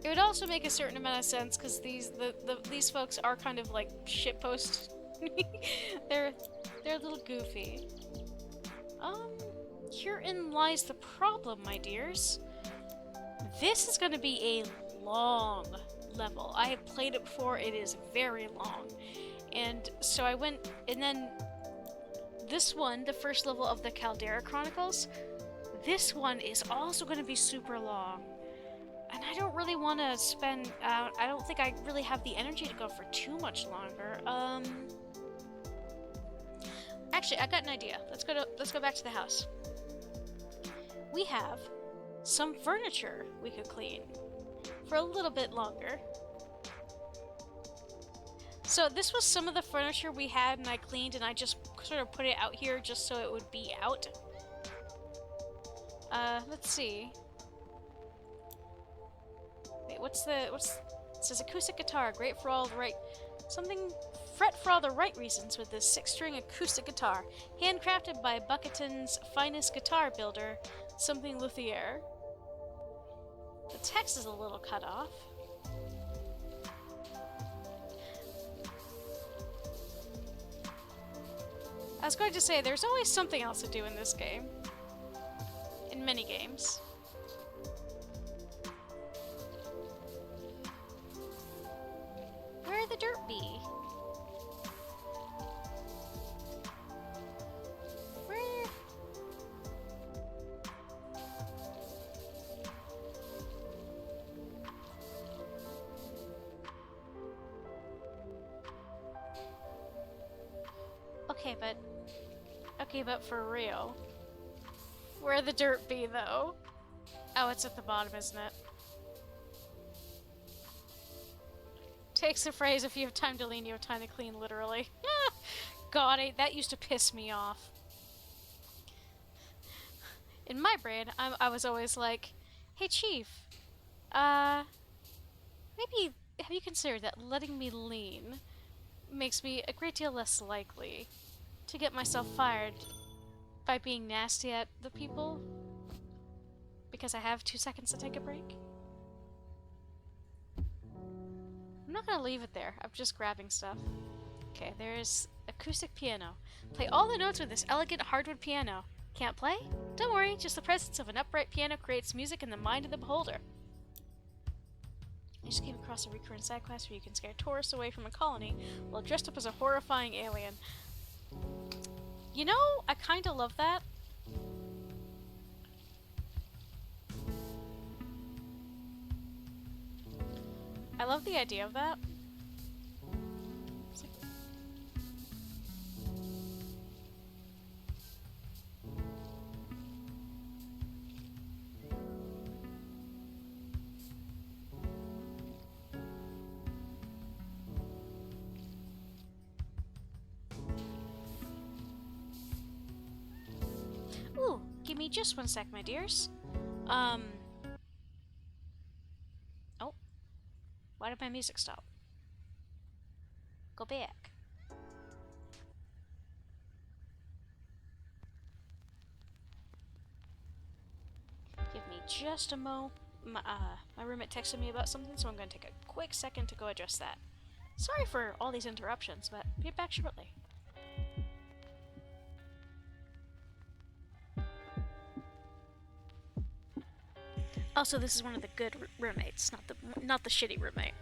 It would also make a certain amount of sense because these folks are kind of like shitpost. they're a little goofy. Herein lies the problem, my dears. This is going to be a long level. I have played it before. It is very long. And so I went, and then this one, the first level of the Caldera Chronicles, this one is also going to be super long. And I don't really want to spend, I don't think I really have the energy to go for too much longer. Actually, I got an idea. Let's go back to the house. We have some furniture we could clean for a little bit longer. So this was some of the furniture we had and I cleaned, and I just sort of put it out here just so it would be out. Let's see. Wait, it says acoustic guitar, great for all the right, fret for all the right reasons with this 6-string acoustic guitar, handcrafted by Bucketon's finest guitar builder, something luthier. The text is a little cut off. I was going to say, there's always something else to do in this game. In many games. Where the dirt be? Where? Okay, but for real. Where the dirt be, though? Oh, it's at the bottom, isn't it? Takes a phrase, if you have time to lean, you have time to clean, literally. God, that used to piss me off. In my brain, I was always like, hey, Chief, maybe have you considered that letting me lean makes me a great deal less likely to get myself fired by being nasty at the people? Because I have 2 seconds to take a break? I'm not gonna leave it there. I'm just grabbing stuff. Okay, there's acoustic piano. Play all the notes with this elegant hardwood piano. Can't play? Don't worry, just the presence of an upright piano creates music in the mind of the beholder. I just came across a recurrent side quest where you can scare tourists away from a colony while dressed up as a horrifying alien. You know, I kinda love that. I love the idea of that. Ooh, give me just 1 sec, my dears. Oh. Why did my music stop? Go back. Give me just a mo. My roommate texted me about something, so I'm going to take a quick second to go address that. Sorry for all these interruptions, but be back shortly. Also, this is one of the good roommates, not the shitty roommate.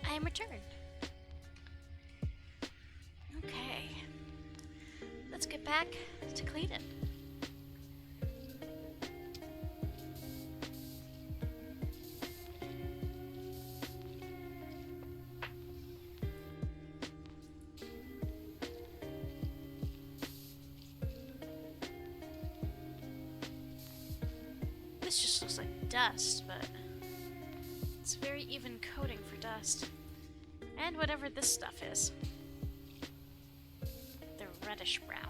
I am returned. Okay. Let's get back to cleaning. This just looks like dust, but it's a very even coating for dust. And whatever this stuff is. The reddish brown.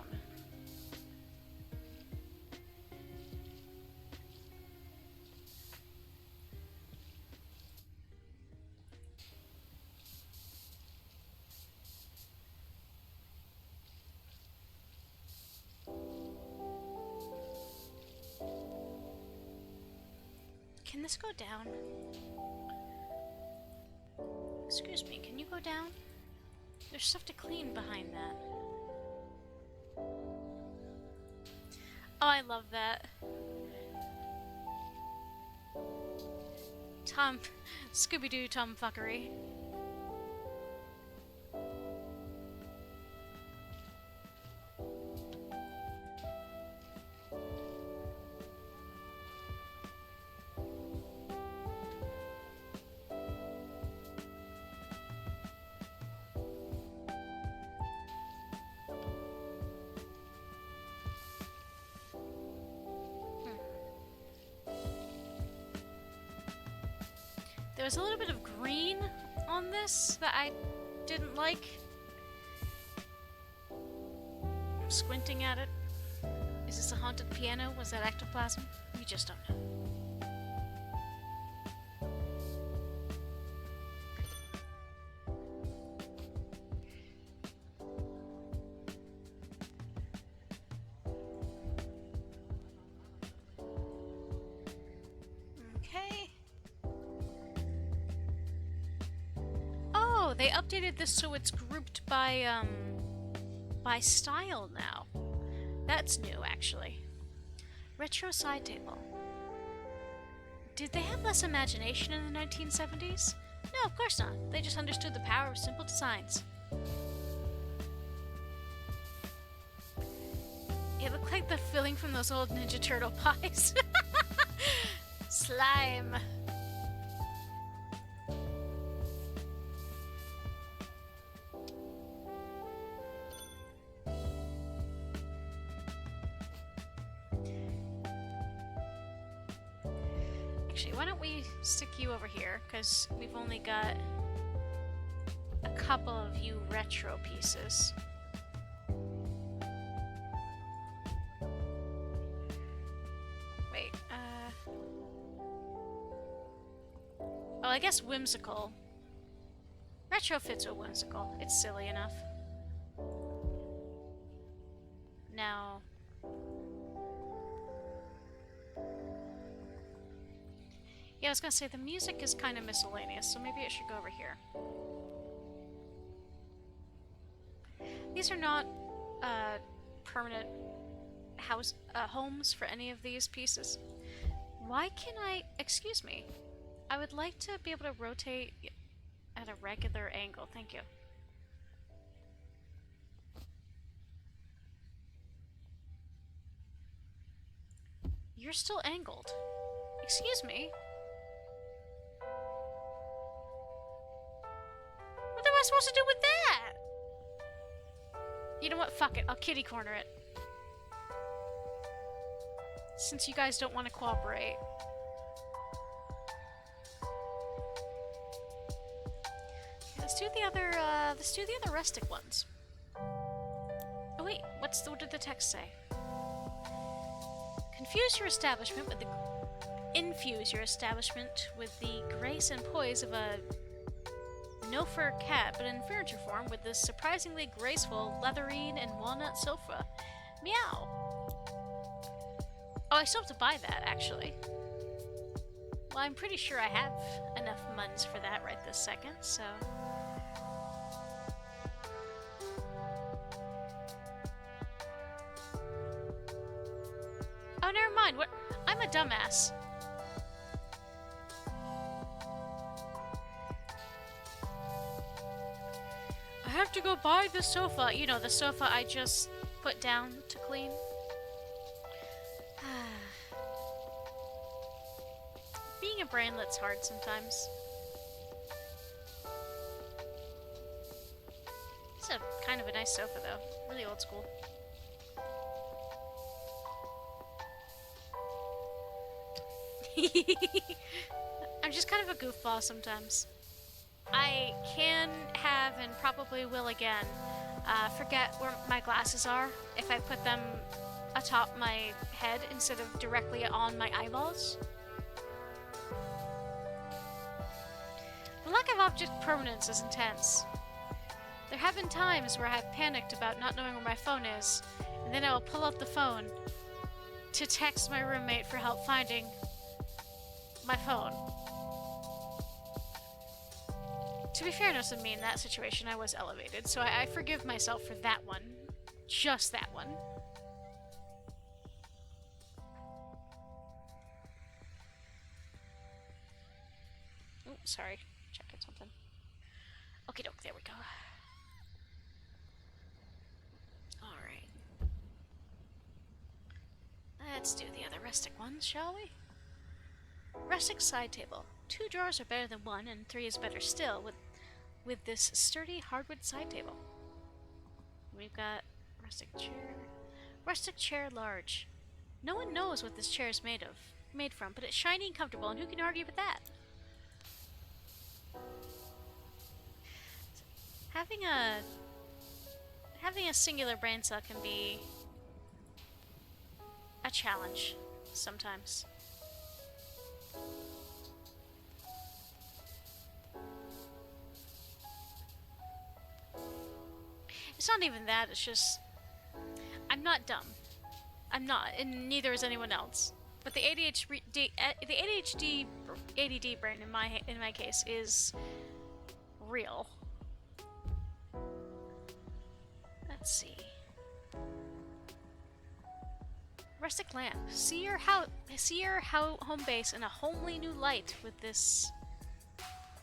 Can this go down? Excuse me, can you go down? There's stuff to clean behind that. Oh, I love that. Scooby-Doo tomfuckery. There was a little bit of green on this that I didn't like. I'm squinting at it. Is this a haunted piano? Was that ectoplasm? We just don't know. They updated this so it's grouped by style now. That's new, actually. Retro side table. Did they have less imagination in the 1970s? No, of course not. They just understood the power of simple designs. It looked like the filling from those old Ninja Turtle pies. Slime. Actually, why don't we stick you over here, because we've only got a couple of you retro pieces. Wait, oh, I guess whimsical. Retro fits with whimsical. It's silly enough. Now... yeah, I was gonna say, the music is kind of miscellaneous, so maybe it should go over here. These are not permanent homes for any of these pieces. Why can I... excuse me. I would like to be able to rotate at a regular angle. Thank you. You're still angled. Excuse me. What am I supposed to do with that? You know what? Fuck it. I'll kitty corner it. Since you guys don't want to cooperate. Okay, let's do the other rustic ones. Oh wait, what did the text say? Infuse your establishment with the grace and poise of a no-fur cat, but in furniture form with this surprisingly graceful leatherine and walnut sofa. Meow. Oh, I still have to buy that, actually. Well, I'm pretty sure I have enough muns for that right this second, so... oh, never mind. What? I'm a dumbass. have to go buy the sofa. You know, the sofa I just put down to clean. Being a brainlet's hard sometimes. It's a kind of a nice sofa though. Really old school. I'm just kind of a goofball sometimes. I can have and probably will again forget where my glasses are if I put them atop my head instead of directly on my eyeballs. The lack of object permanence is intense. There have been times where I have panicked about not knowing where my phone is, and then I will pull out the phone to text my roommate for help finding my phone. To be fair, to me, in that situation, I was elevated, so I forgive myself for that one. Just that one. Oh, sorry. Checking something. Okie doke, there we go. Alright. Let's do the other rustic ones, shall we? Rustic side table. 2 drawers are better than 1, and 3 is better still with this sturdy hardwood side table. We've got rustic chair. Rustic chair large. No one knows what this chair is made from, but it's shiny and comfortable, and who can argue with that? Having a singular brain cell can be a challenge sometimes. It's not even that, it's just I'm not dumb. I'm not, and neither is anyone else. But the ADHD ADD brain in my case is real. Let's see. Rustic lamp. See your home base in a homely new light with this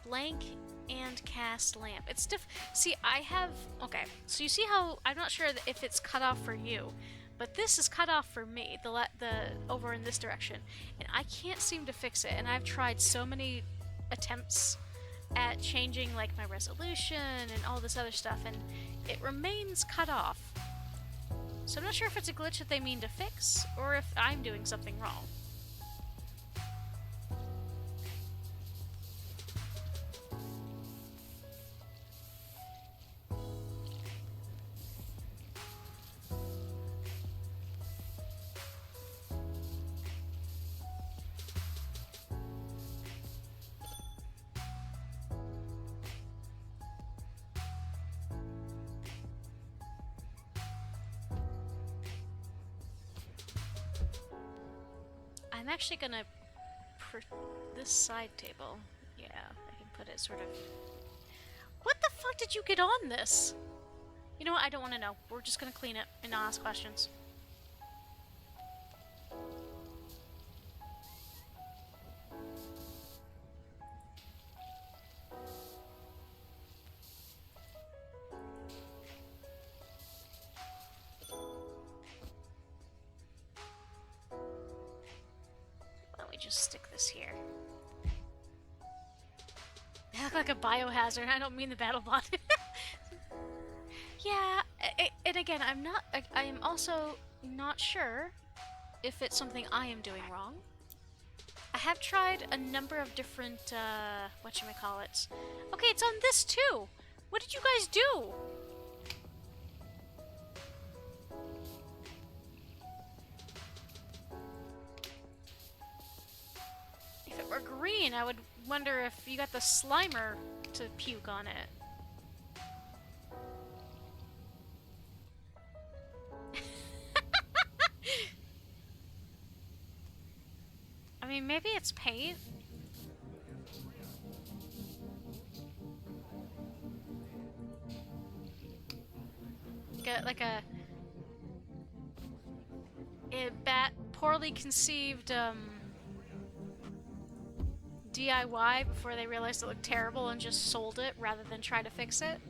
blank and cast lamp. It's see, I have... Okay, so you see how... I'm not sure if it's cut off for you, but this is cut off for me, the over in this direction, and I can't seem to fix it, and I've tried so many attempts at changing, like, my resolution and all this other stuff, and it remains cut off. So I'm not sure if it's a glitch that they mean to fix, or if I'm doing something wrong. I'm actually gonna this side table. Yeah, I can put it sort of... What the fuck did you get on this? You know what? I don't want to know. We're just gonna clean it and not ask questions. Just stick this here. I look like a biohazard. I don't mean the battle bot. Yeah, and again, I am also not sure if it's something I am doing wrong. I have tried a number of different, whatchamacallits. Okay, it's on this too! What did you guys do? If it were green, I would wonder if you got the Slimer to puke on it. I mean, maybe it's paint. Like a poorly conceived DIY before they realized it looked terrible and just sold it rather than try to fix it.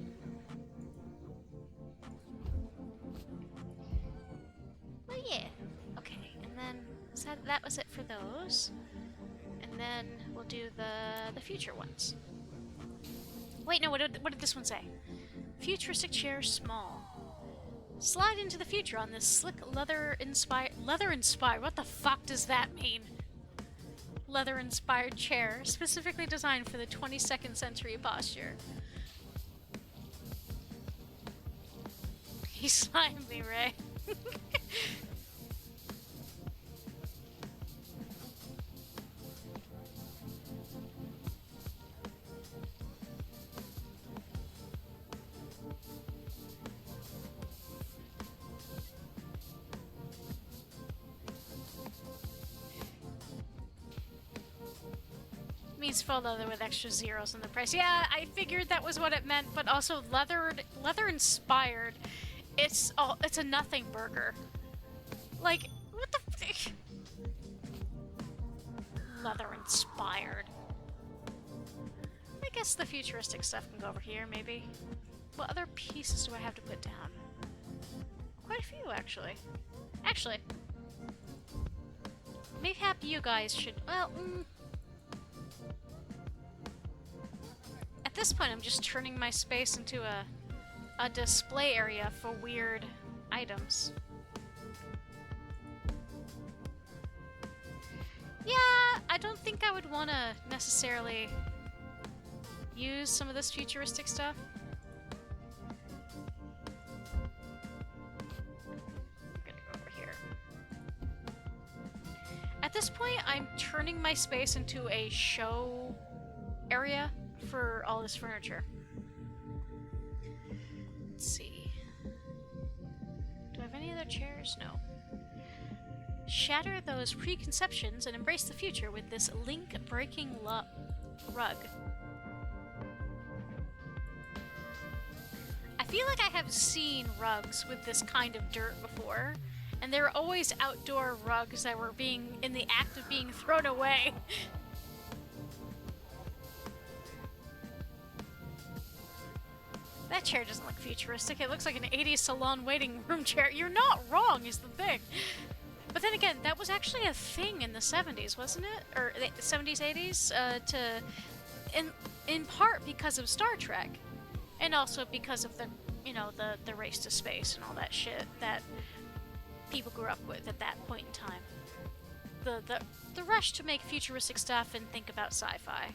that was it for those. And then we'll do the future ones. Wait, no, what did this one say? Futuristic chair small. Slide into the future on this slick leather-inspired, what the fuck does that mean? Leather-inspired chair, specifically designed for the 22nd century posture. He slimed me, Ray. Means faux leather with extra zeros in the price. Yeah, I figured that was what it meant, but also leather inspired. It's a nothing burger. Like, what the f- Leather inspired. I guess the futuristic stuff can go over here, maybe. What other pieces do I have to put down? Quite a few, actually. Actually, maybe you guys should, well, At this point, I'm just turning my space into a display area for weird items. Yeah, I don't think I would want to necessarily use some of this futuristic stuff. I'm gonna go over here. At this point, I'm turning my space into a show area for all this furniture. Let's see. Do I have any other chairs? No. Shatter those preconceptions and embrace the future with this link-breaking rug. I feel like I have seen rugs with this kind of dirt before, and they're always outdoor rugs that were in the act of being thrown away. That chair doesn't look futuristic. It looks like an 80s salon waiting room chair. You're not wrong, is the thing. But then again, that was actually a thing in the 70s, wasn't it? Or the 70s, 80s? In part because of Star Trek. And also because of the race to space and all that shit that people grew up with at that point in time. The rush to make futuristic stuff and think about sci-fi.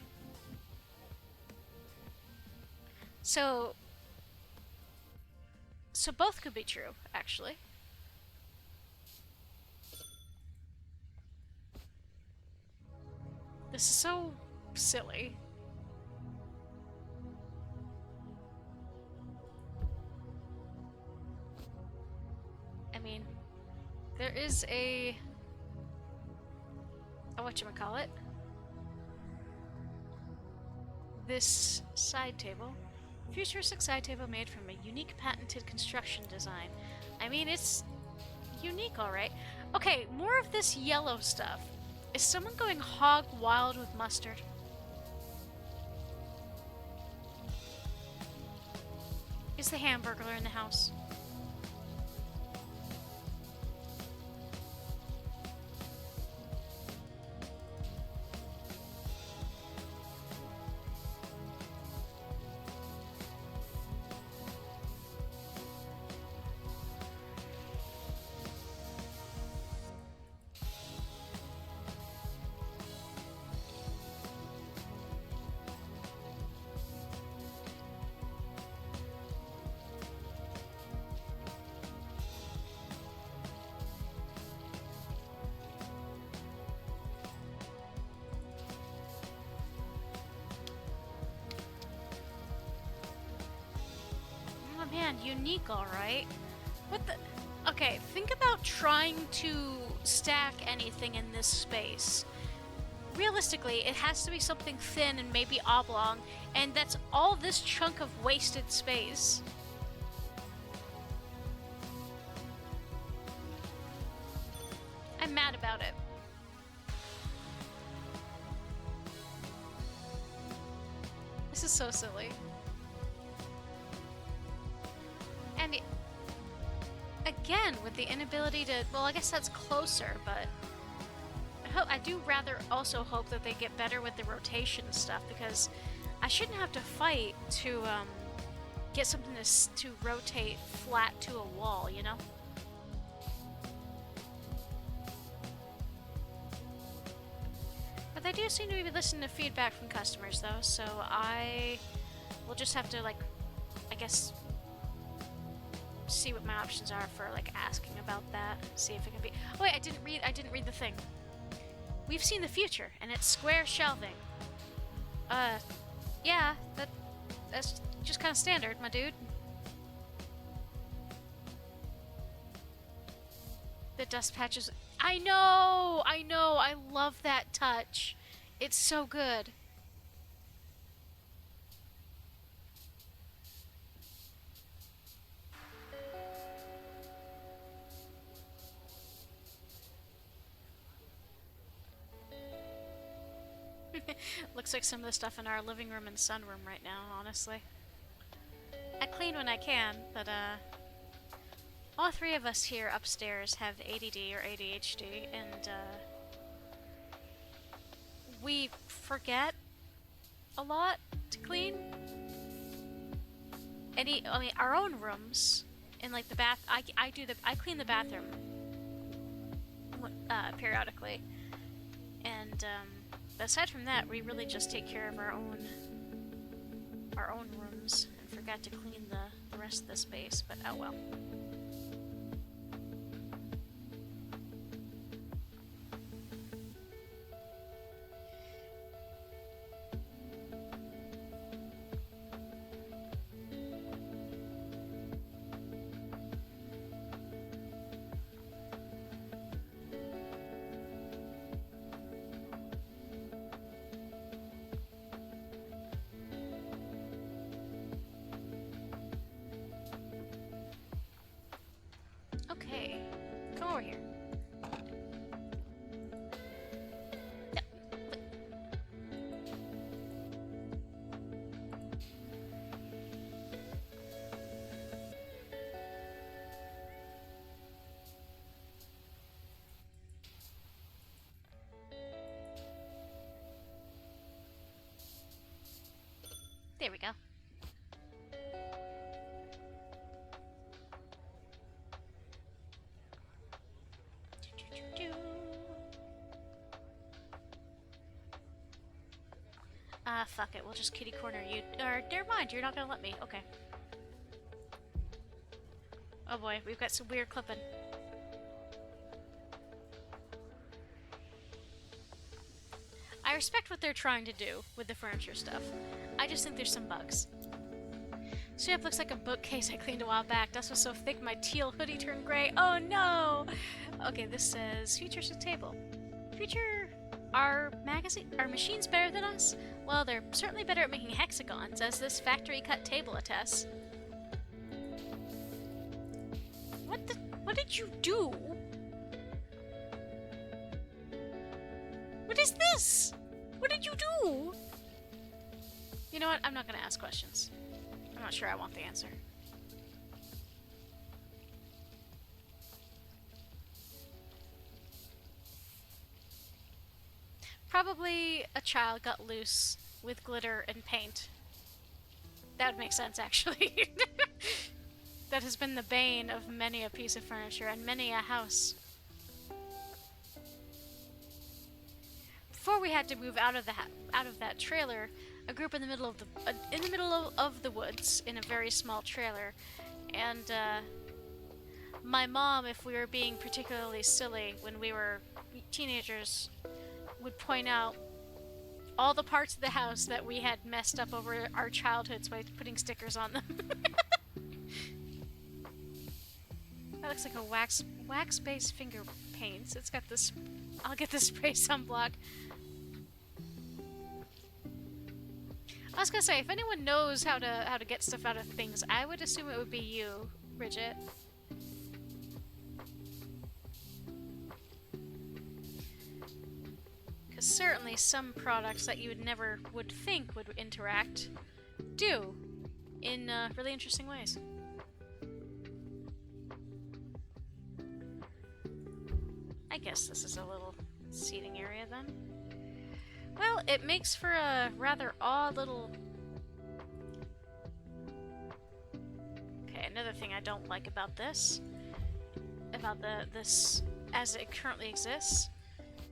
So both could be true, actually. This is so silly. I mean, there is a whatchamacallit. This side table. Futuristic side table made from a unique patented construction design. I mean, it's unique, alright. Okay, more of this yellow stuff. Is someone going hog wild with mustard? Is the Hamburglar in the house? Man, unique, alright. What the? Okay, think about trying to stack anything in this space. Realistically, it has to be something thin and maybe oblong, and that's all this chunk of wasted space. I'm mad about it. This is so silly. And again, with the inability to, well, I guess that's closer, but I do rather also hope that they get better with the rotation stuff, because I shouldn't have to fight to get something to rotate flat to a wall, you know? But they do seem to be listening to feedback from customers, though, so I will just have to, like, I guess, see what my options are for, like, asking about that. See if it can be. Oh wait, I didn't read the thing. We've seen the future, and it's square shelving. Yeah, that's just kind of standard, my dude. The dust patches. I know, I love that touch. It's so good. Looks like some of the stuff in our living room and sunroom right now, honestly. I clean when I can, but all three of us here upstairs have ADD or ADHD, and we forget a lot to clean. I mean, our own rooms, and like the bath. I clean the bathroom periodically, and aside from that, we really just take care of our own rooms and forgot to clean the rest of the space. But oh well. Okay, come over here. No. There we go. Fuck it, we'll just kitty corner you. Or, never mind, you're not gonna let me. Okay. Oh boy, we've got some weird clipping. I respect what they're trying to do with the furniture stuff. I just think there's some bugs. So yeah, it looks like a bookcase I cleaned a while back. Dust was so thick my teal hoodie turned gray. Oh no! Okay, this says, Future's a table. Future... Are machines better than us? Well, they're certainly better at making hexagons, as this factory-cut table attests. What did you do? What is this? What did you do? You know what? I'm not gonna ask questions. I'm not sure I want the answer. Probably a child got loose with glitter and paint. That would make sense, actually. That has been the bane of many a piece of furniture and many a house. Before we had to move out of that trailer, a group in the middle of the woods in a very small trailer, and my mom, if we were being particularly silly when we were teenagers, would point out all the parts of the house that we had messed up over our childhoods by putting stickers on them. That looks like a wax-based finger paints. It's got this. I'll get the spray sunblock. I was gonna say, if anyone knows how to get stuff out of things, I would assume it would be you, Bridget. Certainly some products that you would think would interact do in really interesting ways. I guess this is a little seating area. then. Well, it makes for a rather odd little... Okay, another thing I don't like about this, this as it currently exists,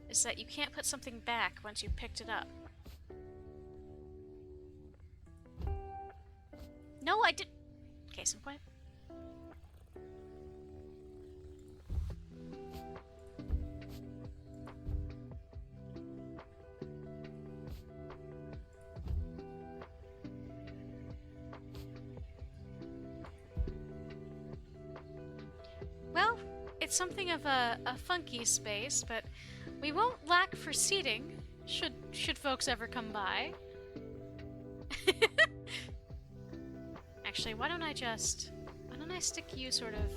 is that you can't put something back once you picked it up. No, I did... Case in point. Well, it's something of a funky space, but we won't lack for seating, should folks ever come by. Actually, why don't I stick you sort of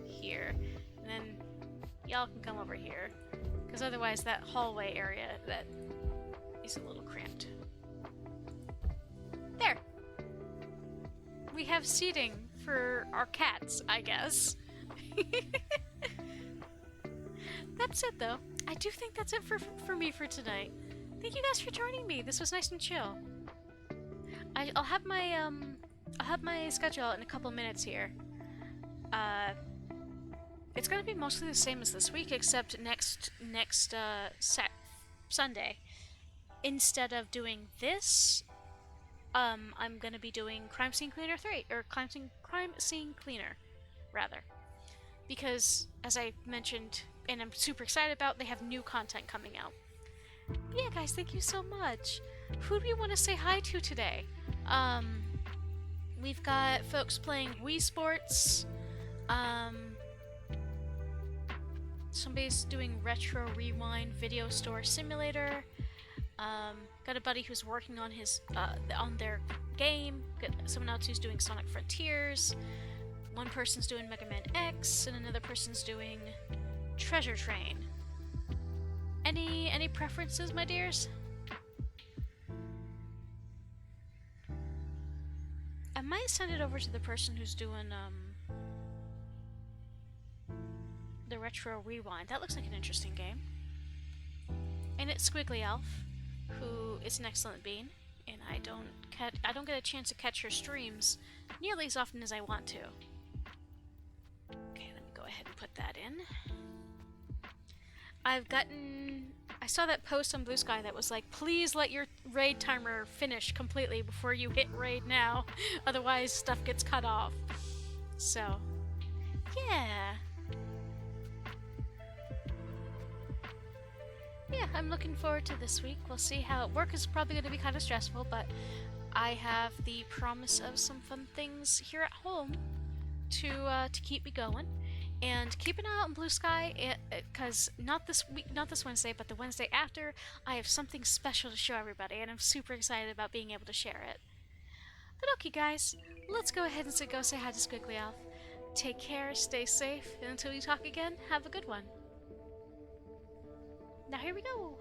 here, and then y'all can come over here, because otherwise that hallway area, that is a little cramped. There! We have seating for our cats, I guess. That's it, though. I do think that's it for me for tonight. Thank you guys for joining me. This was nice and chill. I'll have my schedule out in a couple minutes here. It's gonna be mostly the same as this week, except next Sunday, instead of doing this, I'm gonna be doing Crime Scene Cleaner 3, or Crime Scene Cleaner, rather. Because, as I mentioned, and I'm super excited about, they have new content coming out. Yeah, guys, thank you so much. Who do we want to say hi to today? We've got folks playing Wii Sports. Somebody's doing Retro Rewind Video Store Simulator. Got a buddy who's working on his on their game. Got someone else who's doing Sonic Frontiers. One person's doing Mega Man X, and another person's doing Treasure Train. Any preferences, my dears? I might send it over to the person who's doing the Retro Rewind. That looks like an interesting game. And it's Squiggly Elf, who is an excellent bean, and I don't get a chance to catch her streams nearly as often as I want to. Okay, let me go ahead and put that in. I saw that post on Blue Sky that was like, please let your raid timer finish completely before you hit raid now, otherwise stuff gets cut off. So, yeah. Yeah, I'm looking forward to this week. We'll see how work is probably going to be kind of stressful, but I have the promise of some fun things here at home to keep me going. And keep an eye out on Blue Sky, because not this week, not this Wednesday, but the Wednesday after, I have something special to show everybody, and I'm super excited about being able to share it. But okay, guys, let's go ahead and go say hi to Squiggly Elf. Take care, stay safe, and until we talk again, have a good one. Now here we go!